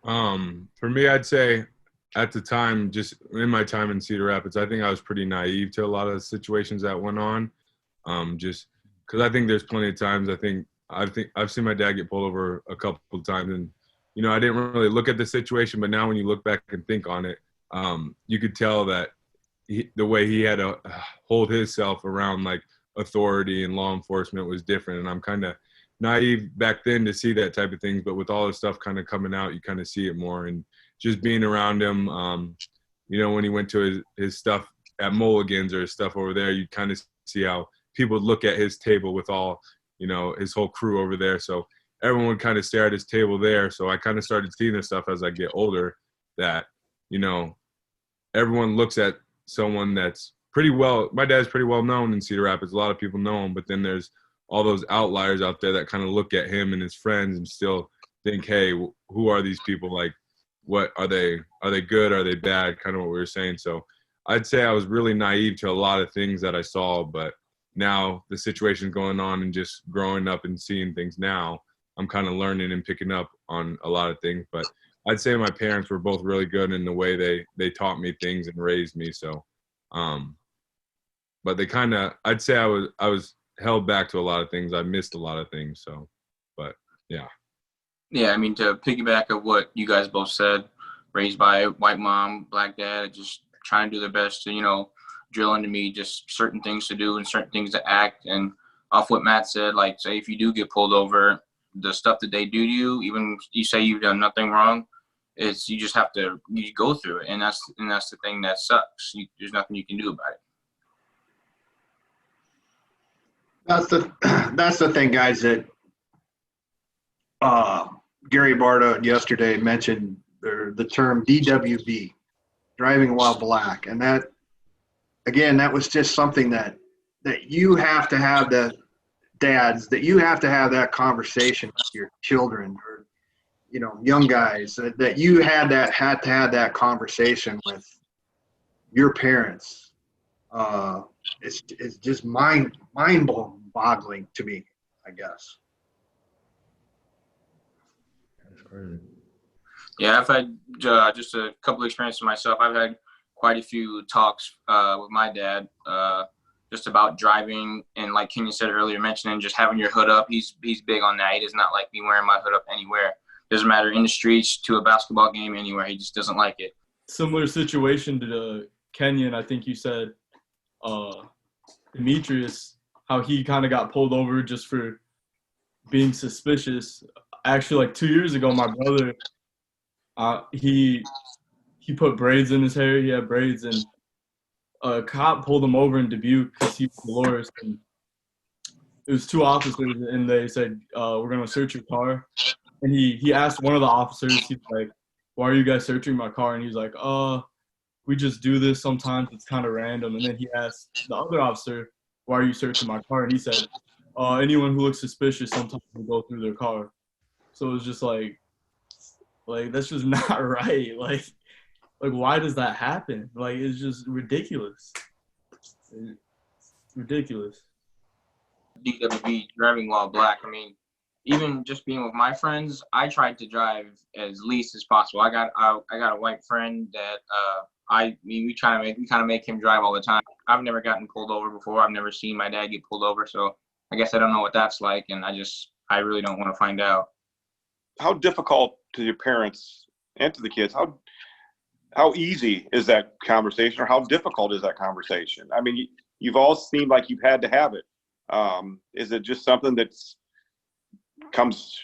For me, I'd say at the time, just in my time in Cedar Rapids, I think I was pretty naive to a lot of the situations that went on. Just because I think there's plenty of times I think I've seen my dad get pulled over a couple of times, and I didn't really look at the situation, but now when you look back and think on it, you could tell that the way he had to hold himself around like authority and law enforcement was different. And I'm kind of naive back then to see that type of things, but with all the stuff kind of coming out, you kind of see it more. And just being around him, when he went to his stuff at Mulligan's or his stuff over there, you kind of see how people would look at his table with all, his whole crew over there. So everyone would kind of stare at his table there. So I kind of started seeing this stuff as I get older, that, everyone looks at someone that's my dad's pretty well known in Cedar Rapids. A lot of people know him, but then there's all those outliers out there that kind of look at him and his friends and still think, hey, who are these people? Like, what are they good? Are they bad? Kind of what we were saying. So I'd say I was really naive to a lot of things that I saw, but now the situation going on and just growing up and seeing things now, I'm kind of learning and picking up on a lot of things. But I'd say my parents were both really good in the way they taught me things and raised me. So, but they kind of, I'd say I was held back to a lot of things. I missed a lot of things. So, but yeah. Yeah, I mean, to piggyback of what you guys both said, raised by white mom, black dad, just trying to do their best to, drill into me just certain things to do and certain things to act. And off what Matt said, like, say if you do get pulled over, the stuff that they do to you, even you say you've done nothing wrong, you just have to go through it. And that's the thing that sucks. There's nothing you can do about it. That's the thing, guys, that Gary Barta yesterday mentioned the term DWB, driving while black. And that, again, that was just something that you have to have that conversation with your children or, young guys, that you had to have that conversation with your parents. It's just mind-boggling to me, I guess. That's crazy. Yeah, I've had just a couple of experiences myself. I've had quite a few talks with my dad just about driving, and like Kenyon said earlier, mentioning just having your hood up. He's big on that. He does not like me wearing my hood up anywhere. Doesn't matter, in the streets, to a basketball game, anywhere. He just doesn't like it. Similar situation to Kenyon, I think you said, Demetrius, how he kind of got pulled over just for being suspicious. Actually, like 2 years ago, my brother, he put braids in his hair. He had braids, and a cop pulled him over in Dubuque because he was Dolores. And it was two officers, and they said, we're going to search your car. And he asked one of the officers, he's like, why are you guys searching my car? And he's like, we just do this sometimes. It's kind of random. And then he asked the other officer, why are you searching my car? And he said, anyone who looks suspicious, sometimes will go through their car. So it was just like that's just not right. Like why does that happen? Like, it's just ridiculous. Ridiculous. DWB, driving while black. I mean, even just being with my friends, I tried to drive as least as possible. I got a white friend that we kind of make him drive all the time. I've never gotten pulled over before. I've never seen my dad get pulled over, so I guess I don't know what that's like, and I really don't want to find out. How difficult to your parents and to the kids? How easy is that conversation, or how difficult is that conversation? I mean, you've all seemed like you've had to have it. Is it just something that's comes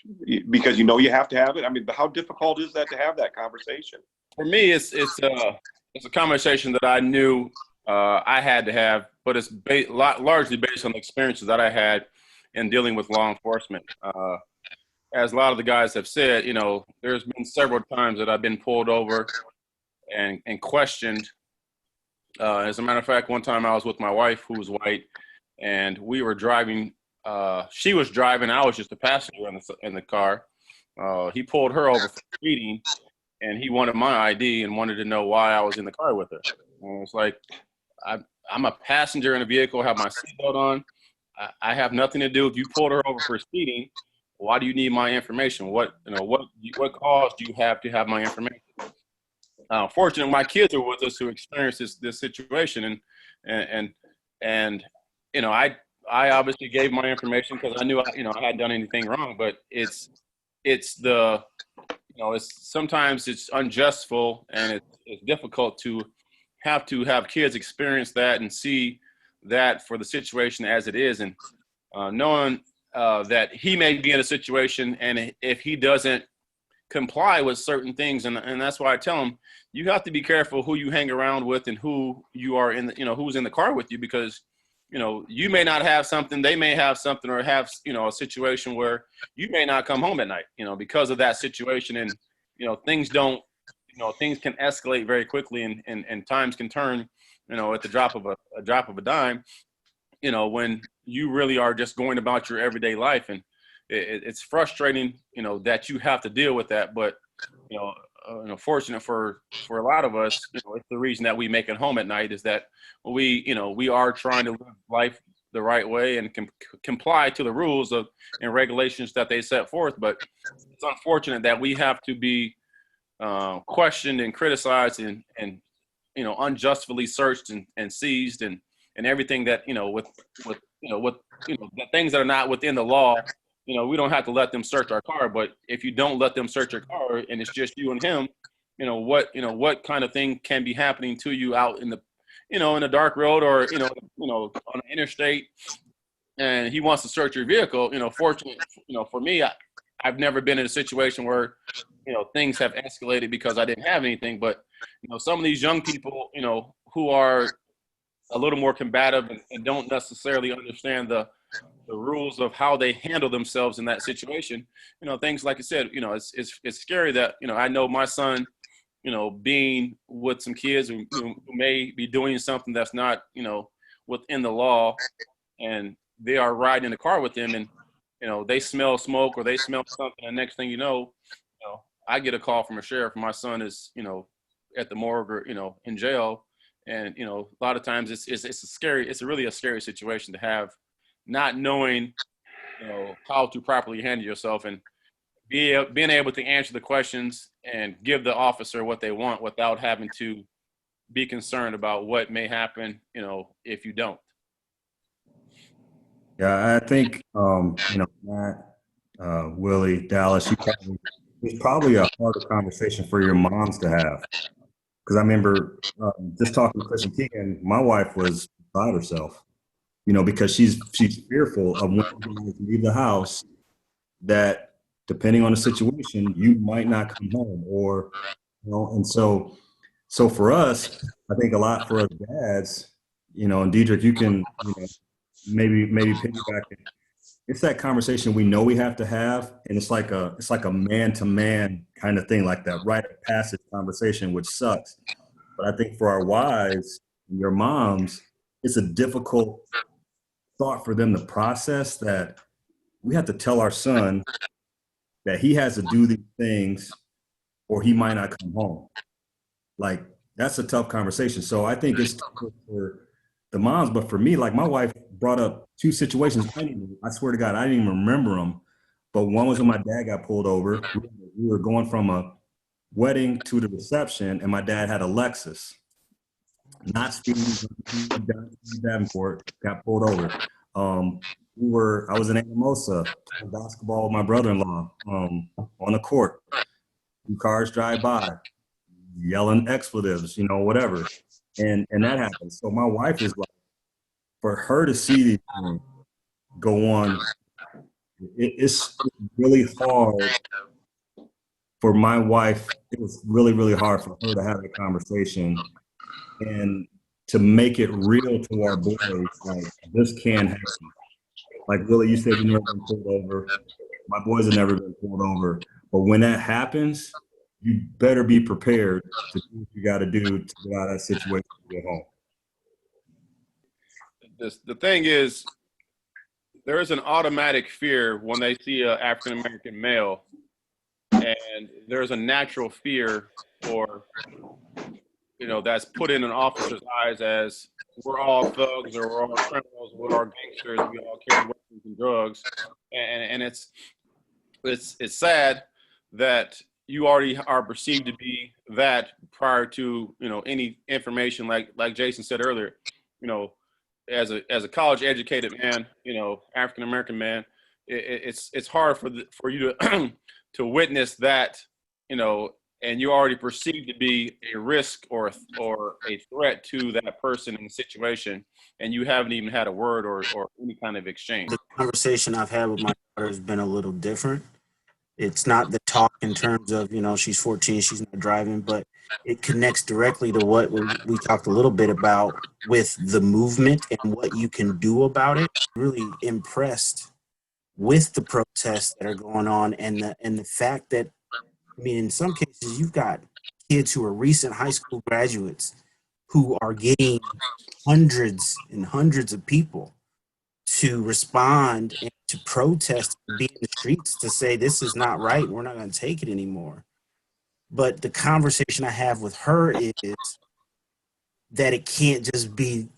because you have to have it? I mean, but how difficult is that to have that conversation? For me, it's a conversation that I knew I had to have, but it's largely based on the experiences that I had in dealing with law enforcement. as a lot of the guys have said, you know, there's been several times that I've been pulled over and questioned. As a matter of fact, one time I was with my wife, who was white, and we were driving. She was driving. I was just a passenger in the car. He pulled her over for speeding, and he wanted my ID and wanted to know why I was in the car with her. And it's like, I'm a passenger in a vehicle, have my seatbelt on. I have nothing to do. If you pulled her over for speeding, why do you need my information? What cause do you have to have my information? Fortunately, my kids are with us who experienced this situation, and you know, I obviously gave my information because I knew I hadn't done anything wrong. But it's the, you know, sometimes it's unjustful, and it's difficult to have kids experience that and see that for the situation as it is, and knowing that he may be in a situation, and if he doesn't comply with certain things, and that's why I tell him, you have to be careful who you hang around with and who you are who's in the car with you, because you may not have something, they may have something, or have a situation where you may not come home at night because of that situation, and things don't things can escalate very quickly, and times can turn at the drop of a dime, when you really are just going about your everyday life. And it's frustrating, that you have to deal with that. But, fortunate for a lot of us, it's the reason that we make it home at night is that we are trying to live life the right way and comply to the rules and regulations that they set forth. But it's unfortunate that we have to be questioned and criticized and unjustly searched and seized and everything that, with the things that are not within the law. We don't have to let them search our car, but if you don't let them search your car and it's just you and him, what kind of thing can be happening to you out in the, in a dark road, or, on an interstate, and he wants to search your vehicle. Fortunately, for me, I've never been in a situation where, things have escalated because I didn't have anything. But, some of these young people, who are a little more combative and don't necessarily understand the rules of how they handle themselves in that situation, things like I said, it's scary that, I know my son, being with some kids who may be doing something that's not, within the law, and they are riding in the car with them, and, they smell smoke or they smell something, and next thing you know, I get a call from a sheriff. My son is, at the morgue or, in jail. And, a lot of times it's really a scary situation to have, not knowing, how to properly handle yourself and being able to answer the questions and give the officer what they want without having to be concerned about what may happen, if you don't. Yeah, I think, Matt, Willie, Dallas, it's probably a harder conversation for your moms to have. Because I remember just talking to Christian Keegan, my wife was beside herself, because she's fearful of when you leave the house, that depending on the situation, you might not come home, or, and so for us, I think a lot for us dads, and Diedrich, you can, maybe piggyback it. It's that conversation we know we have to have, and it's like a man-to-man kind of thing, like that rite of passage conversation, which sucks. But I think for our wives, your moms, it's a difficult thought for them to process, that we have to tell our son that he has to do these things or he might not come home. Like, that's a tough conversation. So I think it's tough for the moms, but for me, like, my wife brought up two situations. I swear to God, I didn't even remember them. But one was when my dad got pulled over. We were going from a wedding to the reception, and my dad had a Lexus. Not speeding, Davenport, got pulled over. I was in Anamosa playing basketball with my brother-in-law on the court. Two cars drive by, yelling expletives, whatever. And that happened. So my wife is like, for her to see these things go on, it's really hard for my wife. It was really, really hard for her to have a conversation and to make it real to our boys. Like, this can happen. Like, Willie, you said you never been pulled over. My boys have never been pulled over. But when that happens, you better be prepared to do what you got to do to get out of that situation and get home. The thing is, there is an automatic fear when they see an African American male, and there's a natural fear for, that's put in an officer's eyes as we're all thugs or we're all criminals, we're all gangsters, we all carry weapons and drugs, and it's sad that you already are perceived to be that prior to any information like Jason said earlier. As a college educated man, African American man, it's hard for you to to witness that, and you're already perceived to be a risk or a threat to that person in the situation, and you haven't even had a word or any kind of exchange. The conversation I've had with my daughter has been a little different. It's not the talk in terms of, she's 14, she's not driving, but it connects directly to what we talked a little bit about with the movement and what you can do about it. Really impressed with the protests that are going on and the fact that, in some cases, you've got kids who are recent high school graduates who are getting hundreds and hundreds of people to respond and to protest and be in the streets to say this is not right, we're not going to take it anymore. But the conversation I have with her is that it can't just be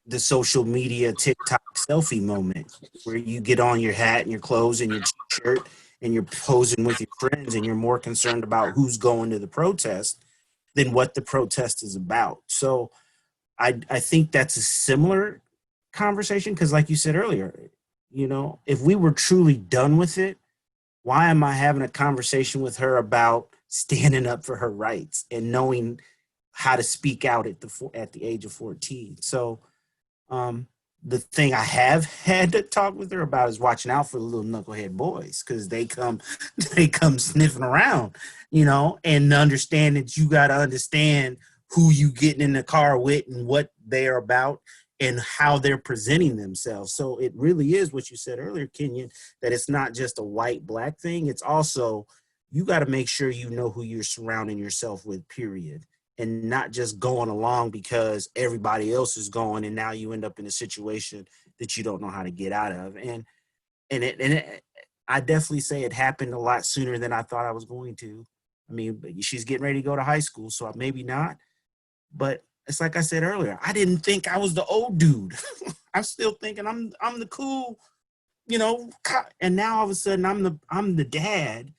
the social media TikTok selfie moment where you get on your hat and your clothes and your t-shirt and you're posing with your friends and you're more concerned about who's going to the protest than what the protest is about. So I think that's a similar conversation, because like you said earlier, if we were truly done with it, why am I having a conversation with her about standing up for her rights and knowing how to speak out at the age of 14? So the thing I have had to talk with her about is watching out for the little knucklehead boys, because they come sniffing around, and understand that you got to understand who you getting in the car with and what they're about and how they're presenting themselves. So it really is what you said earlier, Kenyon, that it's not just a white-black thing. It's also, you got to make sure you know who you're surrounding yourself with, period. And not just going along because everybody else is going, and now you end up in a situation that you don't know how to get out of. And I definitely say it happened a lot sooner than I thought I was going to. She's getting ready to go to high school, so maybe not. But it's like I said earlier, I didn't think I was the old dude. I'm still thinking I'm the cool, and now all of a sudden I'm the dad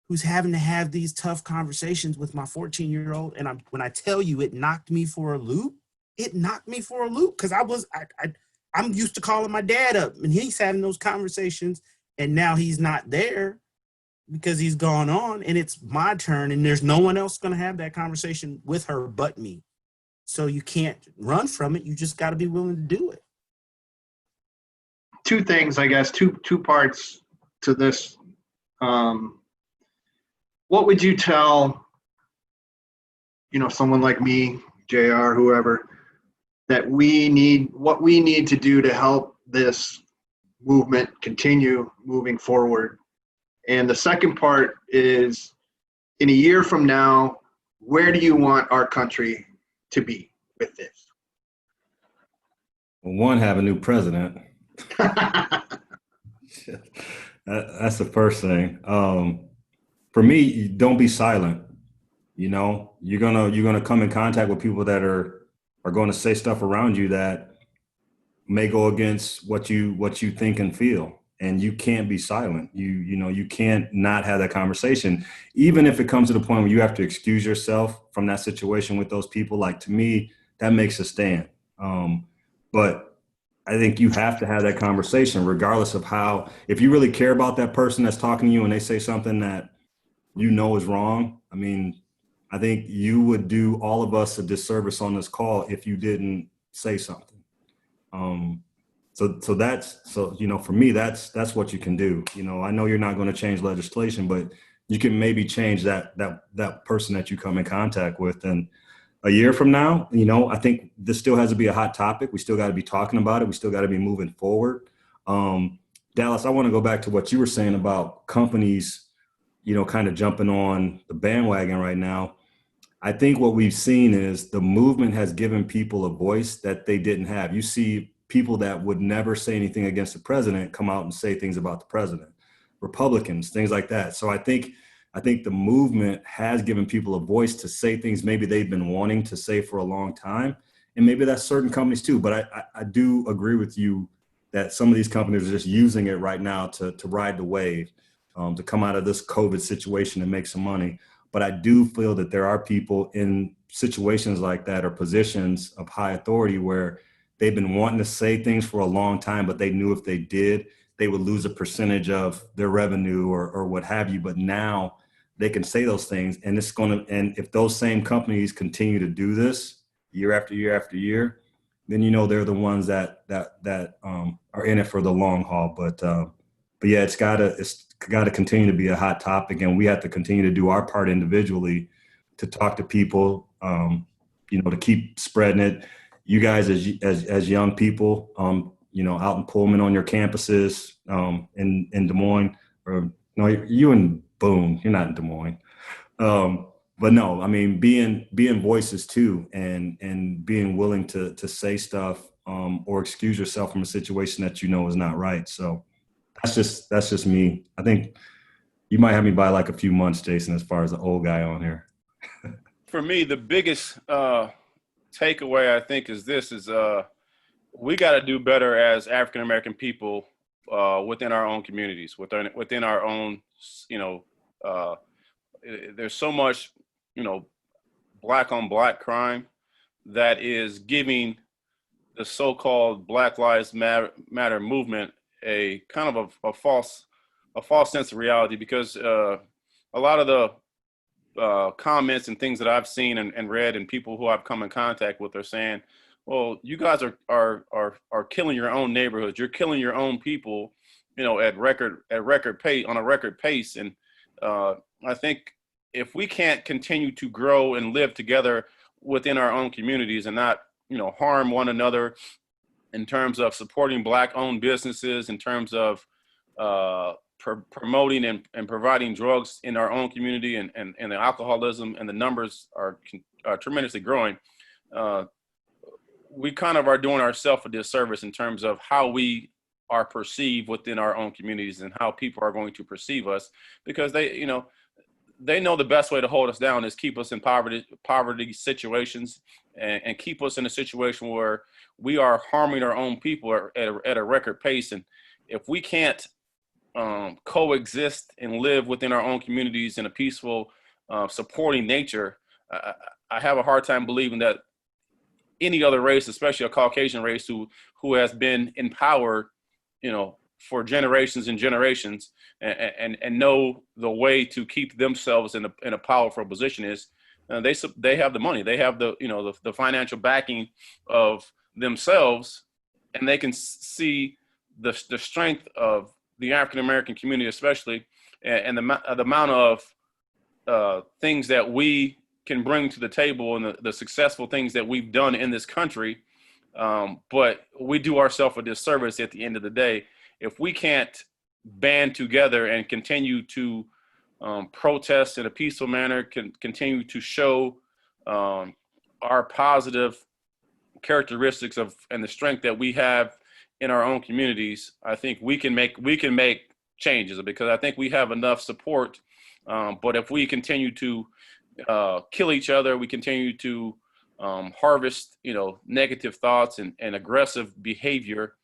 who's having to have these tough conversations with my 14-year-old. And when I tell you it knocked me for a loop, because I'm used to calling my dad up and he's having those conversations, and now he's not there because he's gone on, and it's my turn, and there's no one else going to have that conversation with her but me. So you can't run from it. You just got to be willing to do it. Two things, I guess, two parts to this. What would you tell, someone like me, JR, whoever, that what we need to do to help this movement continue moving forward? And the second part is, in a year from now, where do you want our country to be with this? Well, one, have a new president. That's the first thing. For me, don't be silent. You're gonna come in contact with people that are going to say stuff around you that may go against what you think and feel, and you can't be silent. You can't not have that conversation, even if it comes to the point where you have to excuse yourself from that situation with those people. Like, to me, that makes a stand. But I think you have to have that conversation, regardless of how. If you really care about that person that's talking to you and they say something that is wrong, I think you would do all of us a disservice on this call if you didn't say something. For me, that's what you can do. I know you're not going to change legislation, but you can maybe change that person that you come in contact with. And a year from now, I think this still has to be a hot topic. We still got to be talking about it. We still got to be moving forward. Dallas, I want to go back to what you were saying about companies, kind of jumping on the bandwagon right now. I think what we've seen is the movement has given people a voice that they didn't have. You see people that would never say anything against the president come out and say things about the president, Republicans, things like that. So I think the movement has given people a voice to say things maybe they've been wanting to say for a long time. And maybe that's certain companies too. But I do agree with you that some of these companies are just using it right now to ride the wave, to come out of this COVID situation and make some money. But I do feel that there are people in situations like that or positions of high authority where they've been wanting to say things for a long time, but they knew if they did, they would lose a percentage of their revenue or what have you. But now they can say those things, and and if those same companies continue to do this year after year after year, then they're the ones that are in it for the long haul. But yeah, it's got to continue to be a hot topic, and we have to continue to do our part individually to talk to people, to keep spreading it. You guys as young people, out in Pullman on your campuses, in Des Moines, or no, you in Boone, you're not in Des Moines. But no, I mean, being voices too, and being willing to say stuff, or excuse yourself from a situation that is not right. So that's just me. I think you might have me by like a few months, Jason, as far as the old guy on here. For me, the biggest takeaway, I think, is we got to do better as African American people within our own communities, within our own, there's so much, black on black crime that is giving the so-called Black Lives Matter movement a kind of a false sense of reality, because a lot of the comments and things that I've seen and read, and people who I've come in contact with, are saying, well, you guys are killing your own neighborhoods. You're killing your own people, at record pace. And I think if we can't continue to grow and live together within our own communities and not, harm one another in terms of supporting Black-owned businesses, in terms of promoting and providing drugs in our own community, and the alcoholism and the numbers are tremendously growing, we kind of are doing ourselves a disservice in terms of how we are perceived within our own communities and how people are going to perceive us, because they know the best way to hold us down is keep us in poverty situations and keep us in a situation where we are harming our own people at a record pace. And if we can't coexist and live within our own communities in a peaceful, supporting nature, I have a hard time believing that any other race, especially a Caucasian race who has been in power, for generations and generations, and know the way to keep themselves in a powerful position, is they have the money, they have the financial backing of themselves, and they can see the strength of the African American community, especially, and the amount of things that we can bring to the table, and the successful things that we've done in this country. But we do ourselves a disservice at the end of the day if we can't band together and continue to protest in a peaceful manner, continue to show our positive characteristics and the strength that we have in our own communities. I think we can make changes, because I think we have enough support. But if we continue to kill each other, we continue to harvest, negative thoughts and aggressive behavior,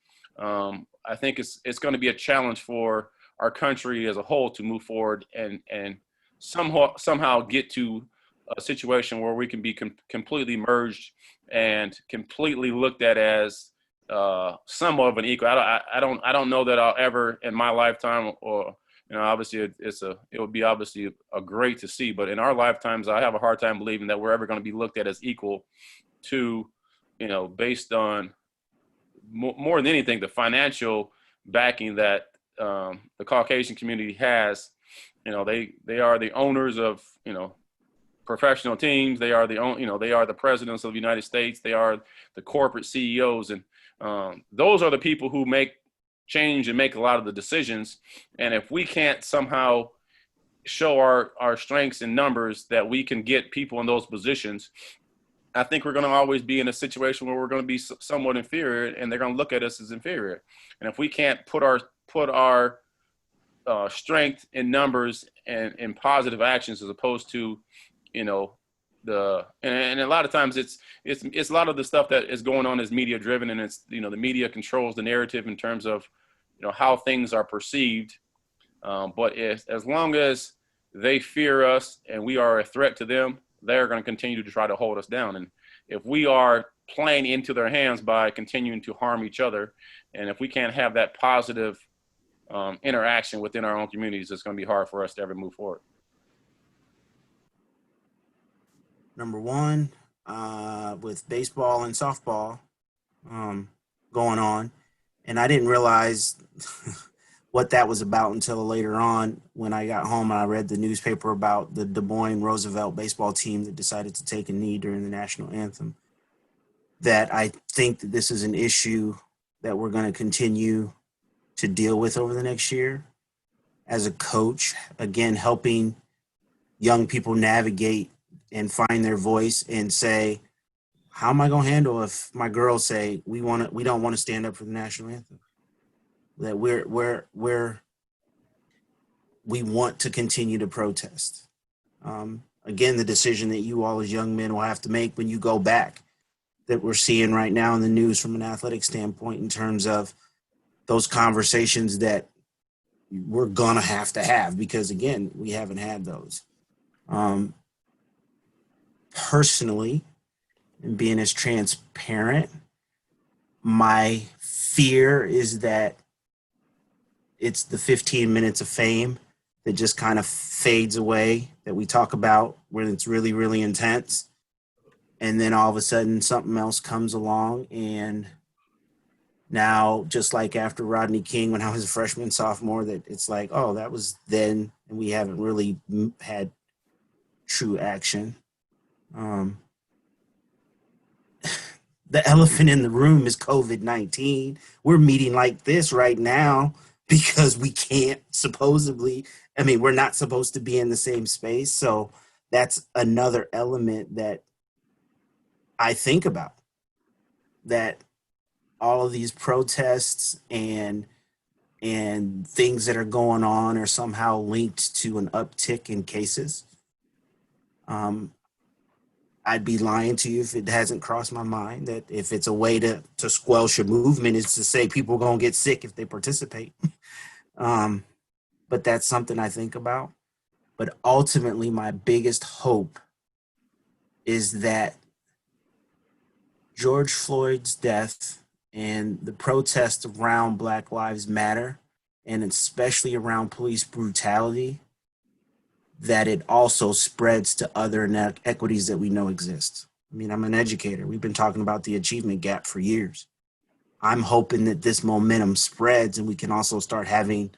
I think it's going to be a challenge for our country as a whole to move forward and somehow get to a situation where we can be completely merged and completely looked at as somewhat of an equal. I don't know that I'll ever in my lifetime, or obviously it would be obviously a great to see, but in our lifetimes, I have a hard time believing that we're ever going to be looked at as equal to, based on more than anything, the financial backing that the Caucasian community has. They are the owners of, professional teams. They are they are the presidents of the United States. They are the corporate CEOs. And those are the people who make change and make a lot of the decisions. And if we can't somehow show our strengths in numbers that we can get people in those positions, I think we're going to always be in a situation where we're going to be somewhat inferior, and they're going to look at us as inferior. And if we can't put our strength in numbers and in positive actions, as opposed to, and a lot of times it's a lot of the stuff that is going on is media driven, and it's, the media controls the narrative in terms of, how things are perceived. But as long as they fear us and we are a threat to them, they're going to continue to try to hold us down. And if we are playing into their hands by continuing to harm each other, and if we can't have that positive interaction within our own communities, it's going to be hard for us to ever move forward. Number one, with baseball and softball going on, and I didn't realize what that was about until later on when I got home and I read the newspaper about the Des Moines Roosevelt baseball team that decided to take a knee during the national anthem. That I think that this is an issue that we're going to continue to deal with over the next year. As a coach, again, helping young people navigate and find their voice and say, how am I going to handle if my girls say we don't want to stand up for the national anthem? That we want to continue to protest. Again, the decision that you all as young men will have to make when you go back, that we're seeing right now in the news from an athletic standpoint, in terms of those conversations that we're gonna have to have, because again, we haven't had those. Personally, and being as transparent, my fear is that it's the 15 minutes of fame that just kind of fades away, that we talk about when it's really, really intense. And then all of a sudden something else comes along. And now, just like after Rodney King, when I was a freshman, sophomore, that it's like, oh, that was then, and we haven't really had true action. The elephant in the room is COVID-19. We're meeting like this right now because we can't we're not supposed to be in the same space. So that's another element that I think about, that all of these protests and things that are going on are somehow linked to an uptick in cases. I'd be lying to you if it hasn't crossed my mind that if it's a way to squelch a movement is to say people are going to get sick if they participate. But that's something I think about. But ultimately, my biggest hope is that George Floyd's death and the protests around Black Lives Matter, and especially around police brutality, that it also spreads to other inequities that we know exist. I mean, I'm an educator. We've been talking about the achievement gap for years. I'm hoping that this momentum spreads and we can also start having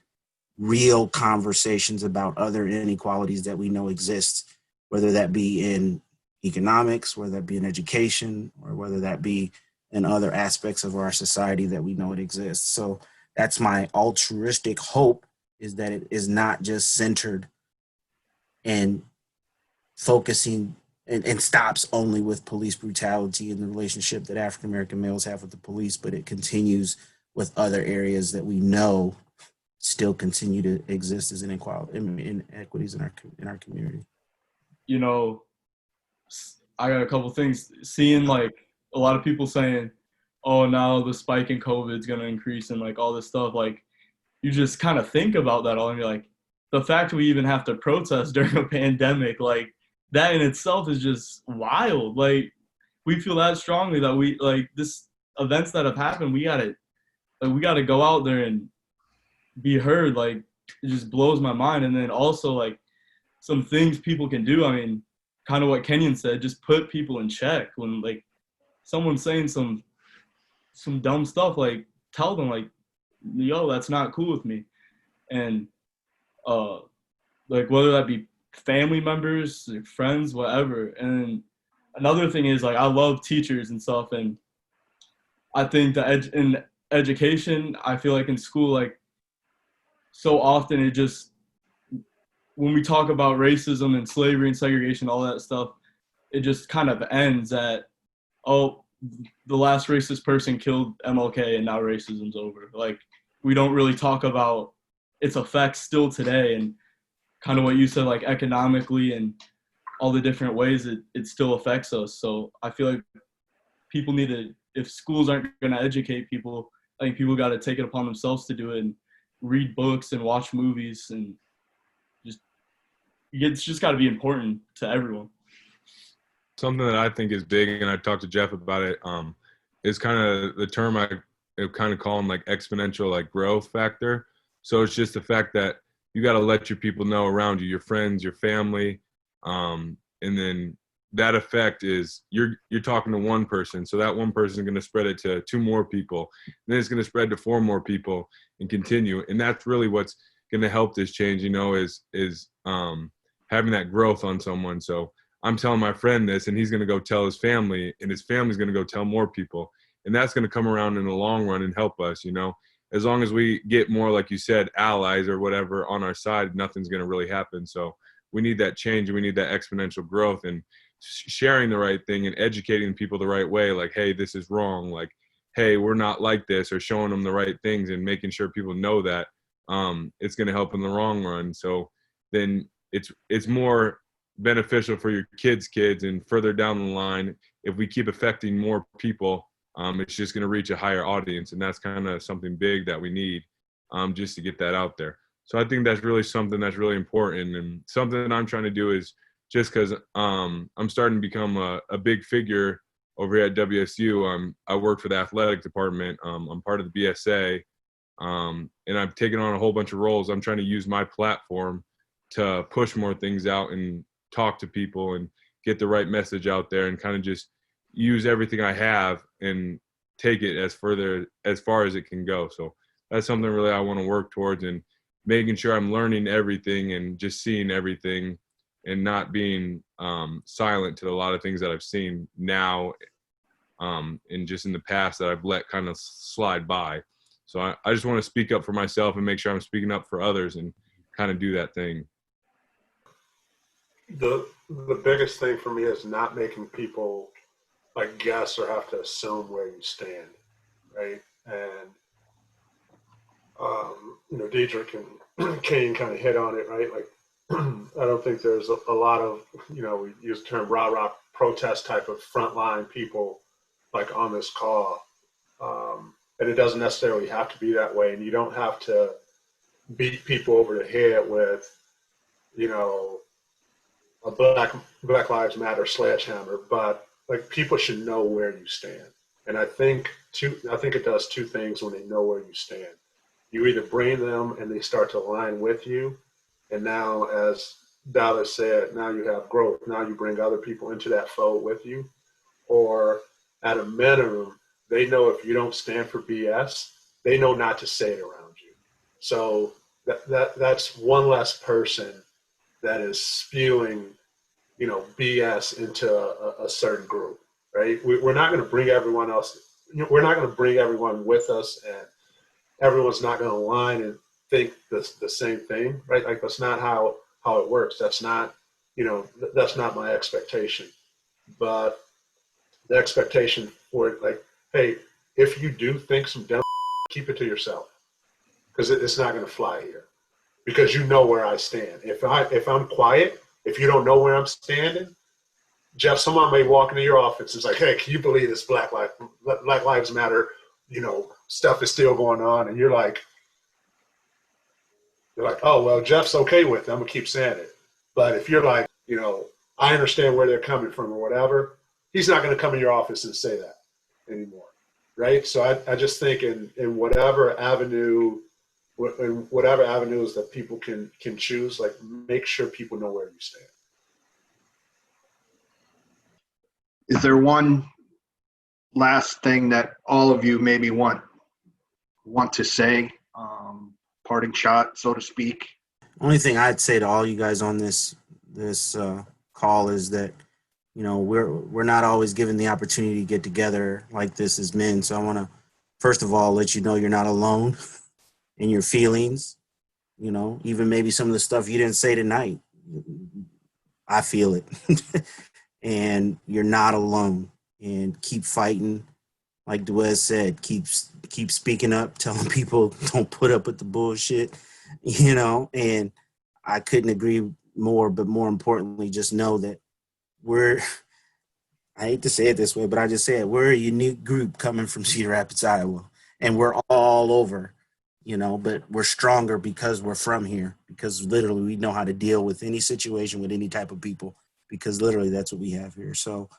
real conversations about other inequalities that we know exist, whether that be in economics, whether that be in education, or whether that be in other aspects of our society that we know it exists. So that's my altruistic hope, is that it is not just centered and focusing and stops only with police brutality and the relationship that African-American males have with the police, but it continues with other areas that we know still continue to exist as inequities in our community. I got a couple things. Seeing like a lot of people saying, oh, now the spike in COVID is going to increase and like all this stuff, like you just kind of think about that all and you're like, the fact we even have to protest during a pandemic, like that in itself is just wild. Like we feel that strongly that we like this events that have happened, we gotta go out there and be heard. Like it just blows my mind. And then also like some things people can do. I mean, kind of what Kenyon said, just put people in check. When like someone's saying some dumb stuff, like tell them like, yo, that's not cool with me. And like whether that be family members, friends, whatever. And another thing is like I love teachers and stuff, and I think that in education. I feel like in school, like so often it just, when we talk about racism and slavery and segregation, all that stuff, it just kind of ends at, oh, the last racist person killed MLK and now racism's over. Like, we don't really talk about its effects still today, and kind of what you said, like economically and all the different ways it still affects us. So I feel like people need to, if schools aren't going to educate people, I think people got to take it upon themselves to do it and read books and watch movies, and it's just got to be important to everyone. Something that I think is big, and I talked to Jeff about it, is kind of the term I kind of call them like exponential, like growth factor. So it's just the fact that you got to let your people know around you, your friends, your family, and then that effect is you're talking to one person, so that one person is going to spread it to 2 more people, then it's going to spread to 4 more people and continue. And that's really what's going to help this change, you know, is having that growth on someone. So I'm telling my friend this, and he's going to go tell his family, and his family's going to go tell more people. And that's going to come around in the long run and help us, you know. As long as we get more, like you said, allies or whatever on our side, nothing's going to really happen. So we need that change, and we need that exponential growth, and sharing the right thing and educating people the right way. Like, hey, this is wrong. Like, hey, we're not like this, or showing them the right things and making sure people know that it's going to help in the long run. So then it's more beneficial for your kids and further down the line. If we keep affecting more people, it's just going to reach a higher audience, and that's kind of something big that we need just to get that out there. So I think that's really something that's really important, and something that I'm trying to do is, just because I'm starting to become a big figure over here at WSU. I work for the athletic department. I'm part of the BSA, and I've taken on a whole bunch of roles. I'm trying to use my platform to push more things out and talk to people and get the right message out there, and kind of just use everything I have and take it as far as it can go. So that's something really I want to work towards, and making sure I'm learning everything and just seeing everything, and not being silent to a lot of things that I've seen now and just in the past that I've let kind of slide by. So I just want to speak up for myself and make sure I'm speaking up for others and kind of do that thing. The biggest thing for me is not making people like guess or have to assume where you stand, right? And you know, Diedrich and Kane kind of hit on it, right? Like, I don't think there's a lot of, you know, we use the term rah-rah protest type of frontline people like on this call. And it doesn't necessarily have to be that way. And you don't have to beat people over the head with, you know, a Black Lives Matter sledgehammer, but like people should know where you stand. And I think it does 2 things when they know where you stand. You either bring them and they start to align with you. And now, as Dallas said, now you have growth. Now you bring other people into that fold with you. Or at a minimum, they know if you don't stand for BS, they know not to say it around you. So that's one less person that is spewing, you know, BS into a certain group, right? We're not going to bring everyone else. We're not going to bring everyone with us, and everyone's not going to align and think the same thing, right? Like, that's not how it works. That's not, you know, that's not my expectation. But the expectation for it, like, hey, if you do think some dumb, keep it to yourself, because it's not going to fly here, because you know where I stand. If I'm quiet, if you don't know where I'm standing, Jeff, someone may walk into your office and it's like, hey, can you believe this Black Lives Matter, you know, stuff is still going on? And you're like, oh, well, Jeff's okay with it. I'm going to keep saying it. But if you're like, you know, I understand where they're coming from or whatever, he's not going to come in your office and say that anymore, right? So I just think in whatever avenue, in whatever avenues that people can choose, like, make sure people know where you stand. Is there one last thing that all of you maybe want to say? Parting shot, so to speak. Only thing I'd say to all you guys on this call is that, you know, we're not always given the opportunity to get together like this as men. So I want to first of all, let you know you're not alone in your feelings. You know, even maybe some of the stuff you didn't say tonight. I feel it. And you're not alone. And keep fighting. Like Duez said, keep speaking up, telling people don't put up with the bullshit, you know. And I couldn't agree more, but more importantly, just know that I hate to say it this way, but I just say it, we're a unique group coming from Cedar Rapids, Iowa, and we're all over, you know, but we're stronger because we're from here, because literally we know how to deal with any situation with any type of people, because literally that's what we have here. So,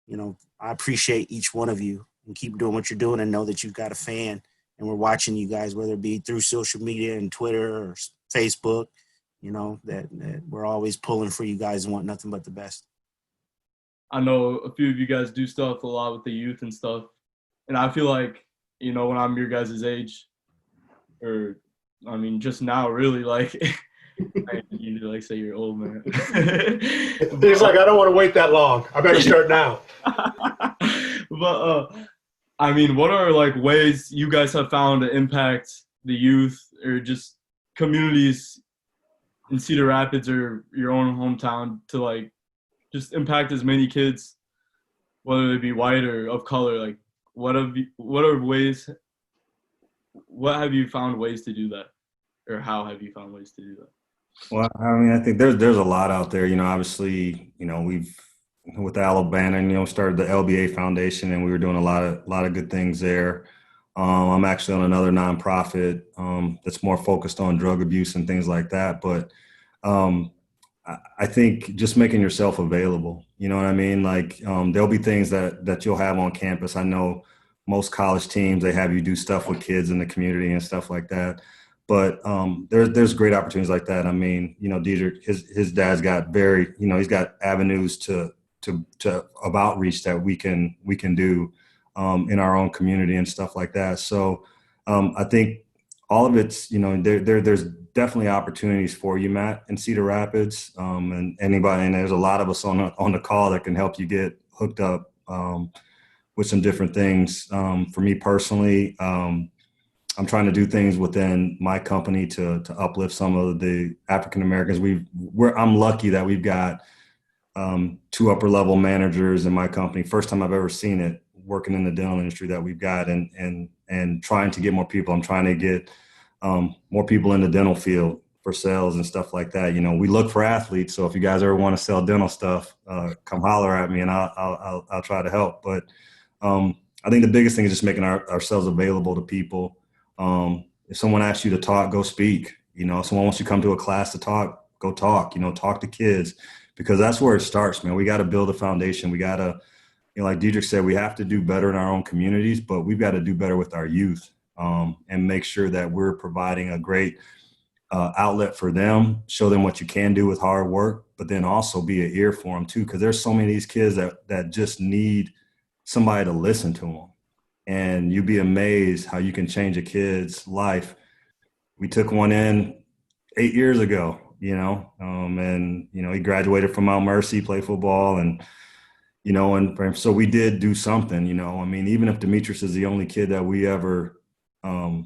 you know, I appreciate each one of you, and keep doing what you're doing, and know that you've got a fan, and we're watching you guys, whether it be through social media and Twitter or Facebook, you know, that we're always pulling for you guys and want nothing but the best. I know a few of you guys do stuff a lot with the youth and stuff. And I feel like, you know, when I'm your guys' age, or I mean, just now, really, like, I need to like say you're old, man. He's like, I don't want to wait that long. I better start now. But I mean, what are like ways you guys have found to impact the youth or just communities in Cedar Rapids or your own hometown to like just impact as many kids, whether they be white or of color? Like, what have you found ways to do that, or how have you found ways to do that? Well, I mean, I think there's a lot out there. You know, obviously, you know, we've with Alabama, you know, started the LBA Foundation, and we were doing a lot of good things there. I'm actually on another nonprofit that's more focused on drug abuse and things like that. But I think just making yourself available, you know what I mean? Like there'll be things that you'll have on campus. I know most college teams, they have you do stuff with kids in the community and stuff like that. But there's great opportunities like that. I mean, you know, Diedrich, his dad's got he's got avenues of outreach that we can do in our own community and stuff like that. So I think all of it's, you know, there's definitely opportunities for you, Matt, in Cedar Rapids, and anybody, and there's a lot of us on the call that can help you get hooked up with some different things. For me personally, I'm trying to do things within my company to uplift some of the African Americans. I'm lucky that we've got 2 upper level managers in my company. First time I've ever seen it, working in the dental industry, that we've got, and trying to get more people. I'm trying to get more people in the dental field for sales and stuff like that. You know, we look for athletes. So if you guys ever want to sell dental stuff, come holler at me and I'll try to help. But I think the biggest thing is just making ourselves available to people. If someone asks you to talk, go speak. You know, if someone wants you to come to a class to talk, go talk. You know, talk to kids, because that's where it starts, man. We got to build a foundation. We got to, you know, like Diedrich said, we have to do better in our own communities, but we've got to do better with our youth and make sure that we're providing a great outlet for them, show them what you can do with hard work, but then also be an ear for them too, because there's so many of these kids that just need somebody to listen to them. And you'd be amazed how you can change a kid's life. We took one in 8 years ago, you know, and, you know, he graduated from Mount Mercy, played football, and, you know, and so we did do something, you know. I mean, even if Demetrius is the only kid that we ever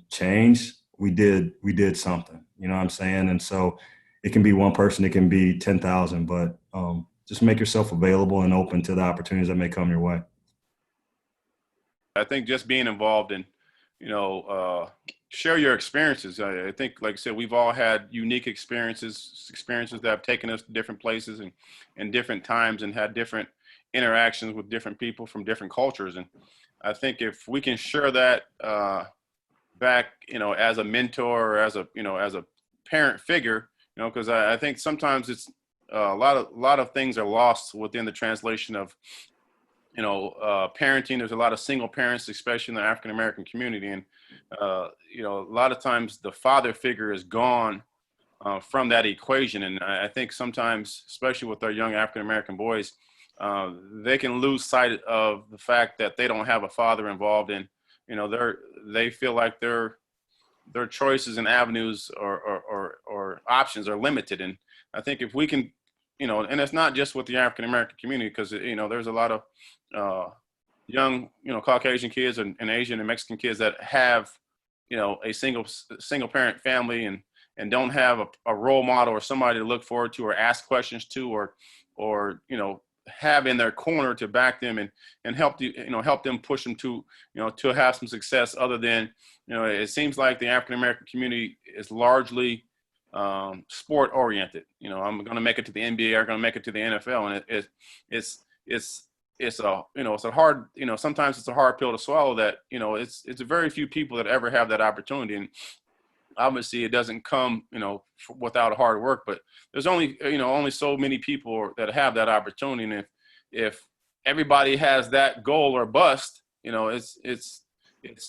changed, we did something, you know what I'm saying? And so it can be one person, it can be 10,000, but just make yourself available and open to the opportunities that may come your way. I think just being involved in, you know, share your experiences. I think, like I said, we've all had unique experiences that have taken us to different places and different times, and had different interactions with different people from different cultures. And I think if we can share that back, you know, as a mentor or as a parent figure, you know, because I think sometimes it's a lot of things are lost within the translation of, you know, parenting. There's a lot of single parents, especially in the African American community, and you know, a lot of times the father figure is gone from that equation. And I think sometimes, especially with our young African American boys, they can lose sight of the fact that they don't have a father involved in, you know, they feel like their choices and avenues or options are limited. And I think if we can, you know, and it's not just with the African American community, because, you know, there's a lot of young, Caucasian kids and Asian and Mexican kids that have, a single parent family and don't have a role model or somebody to look forward to or ask questions to or have in their corner to back them and help help them push them to to have some success other than it seems like the African American community is largely sport oriented. I'm going to make it to the NBA, I'm going to make it to the NFL, and it's a hard, sometimes it's a hard pill to swallow that it's a very few people that ever have that opportunity. And obviously it doesn't come without hard work, but there's only so many people that have that opportunity. And if everybody has that goal or bust, it's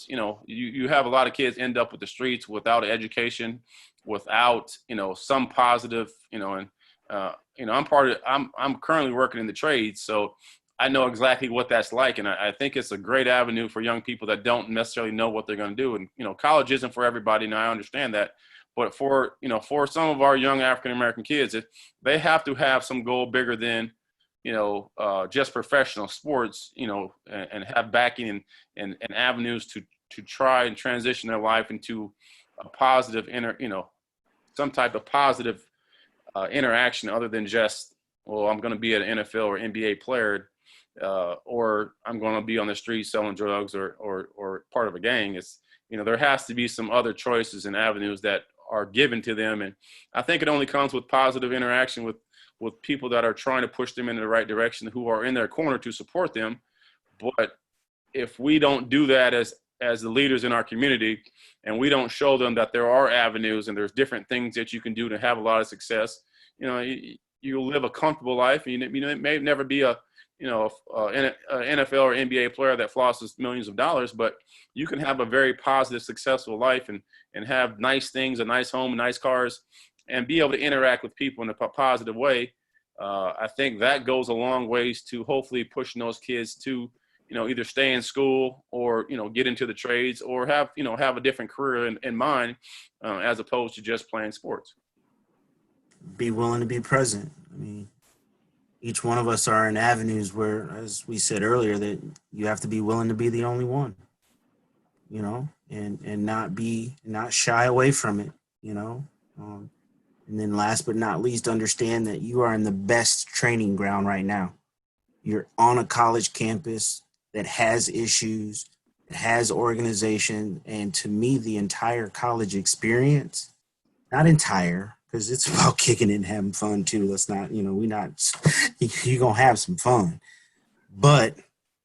you have a lot of kids end up with the streets without education, without some positive, and I'm currently working in the trades, so I know exactly what that's like. And I think it's a great avenue for young people that don't necessarily know what they're going to do. And, college isn't for everybody. And I understand that. But for some of our young African-American kids, they have to have some goal bigger than, just professional sports, and have backing and avenues to try and transition their life into a positive, some type of positive interaction other than just, well, I'm going to be an NFL or NBA player. Or I'm going to be on the street selling drugs or part of a gang. It's, there has to be some other choices and avenues that are given to them. And I think it only comes with positive interaction with people that are trying to push them in the right direction, who are in their corner to support them. But if we don't do that as the leaders in our community, and we don't show them that there are avenues and there's different things that you can do to have a lot of success, you'll live a comfortable life. It may never be an NFL or NBA player that flosses millions of dollars, but you can have a very positive, successful life and have nice things, a nice home, nice cars, and be able to interact with people in a positive way. I think that goes a long ways to hopefully pushing those kids to, either stay in school or, get into the trades or have a different career in mind, as opposed to just playing sports. Be willing to be present. I mean, each one of us are in avenues where, as we said earlier, that you have to be willing to be the only one, and not shy away from it, and then last but not least, understand that you are in the best training ground right now. You're on a college campus that has issues, that has organization, and to me, the entire college experience, not entire, because it's about kicking it and having fun too. Let's not, you're going to have some fun. But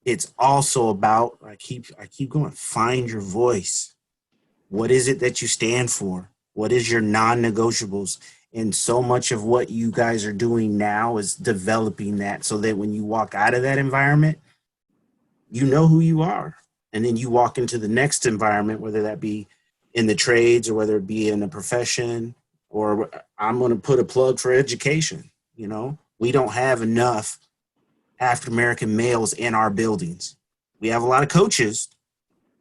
it's also about, I keep going, find your voice. What is it that you stand for? What is your non-negotiables? And so much of what you guys are doing now is developing that so that when you walk out of that environment, you know who you are. And then you walk into the next environment, whether that be in the trades or whether it be in a profession, or I'm going to put a plug for education. We don't have enough African-American males in our buildings. We have a lot of coaches,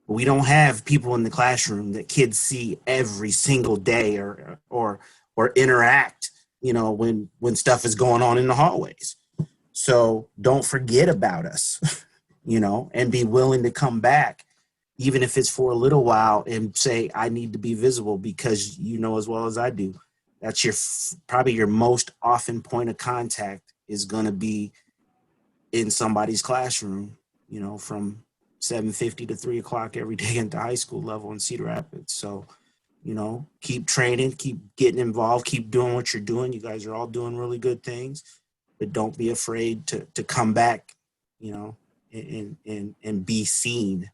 but we don't have people in the classroom that kids see every single day or interact, when stuff is going on in the hallways. So don't forget about us, and be willing to come back, even if it's for a little while, and say, I need to be visible, because as well as I do, that's probably your most often point of contact is going to be in somebody's classroom, from 7:50 to 3 o'clock every day at the high school level in Cedar Rapids. So, keep training, keep getting involved, keep doing what you're doing. You guys are all doing really good things, but don't be afraid to come back, and be seen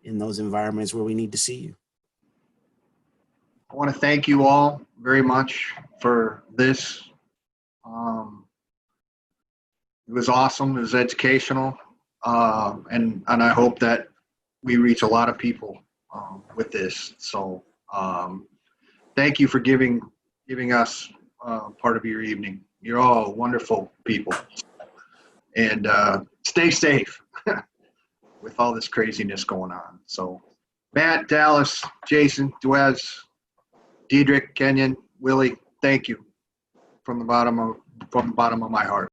in those environments where we need to see you. I want to thank you all very much for this. It was awesome. It was educational. And I hope that we reach a lot of people with this. So thank you for giving us part of your evening. You're all wonderful people. And stay safe with all this craziness going on. So Matt, Dallas, Jason, Duez, Diedrich, Kenyon, Willie, thank you from the bottom of my heart.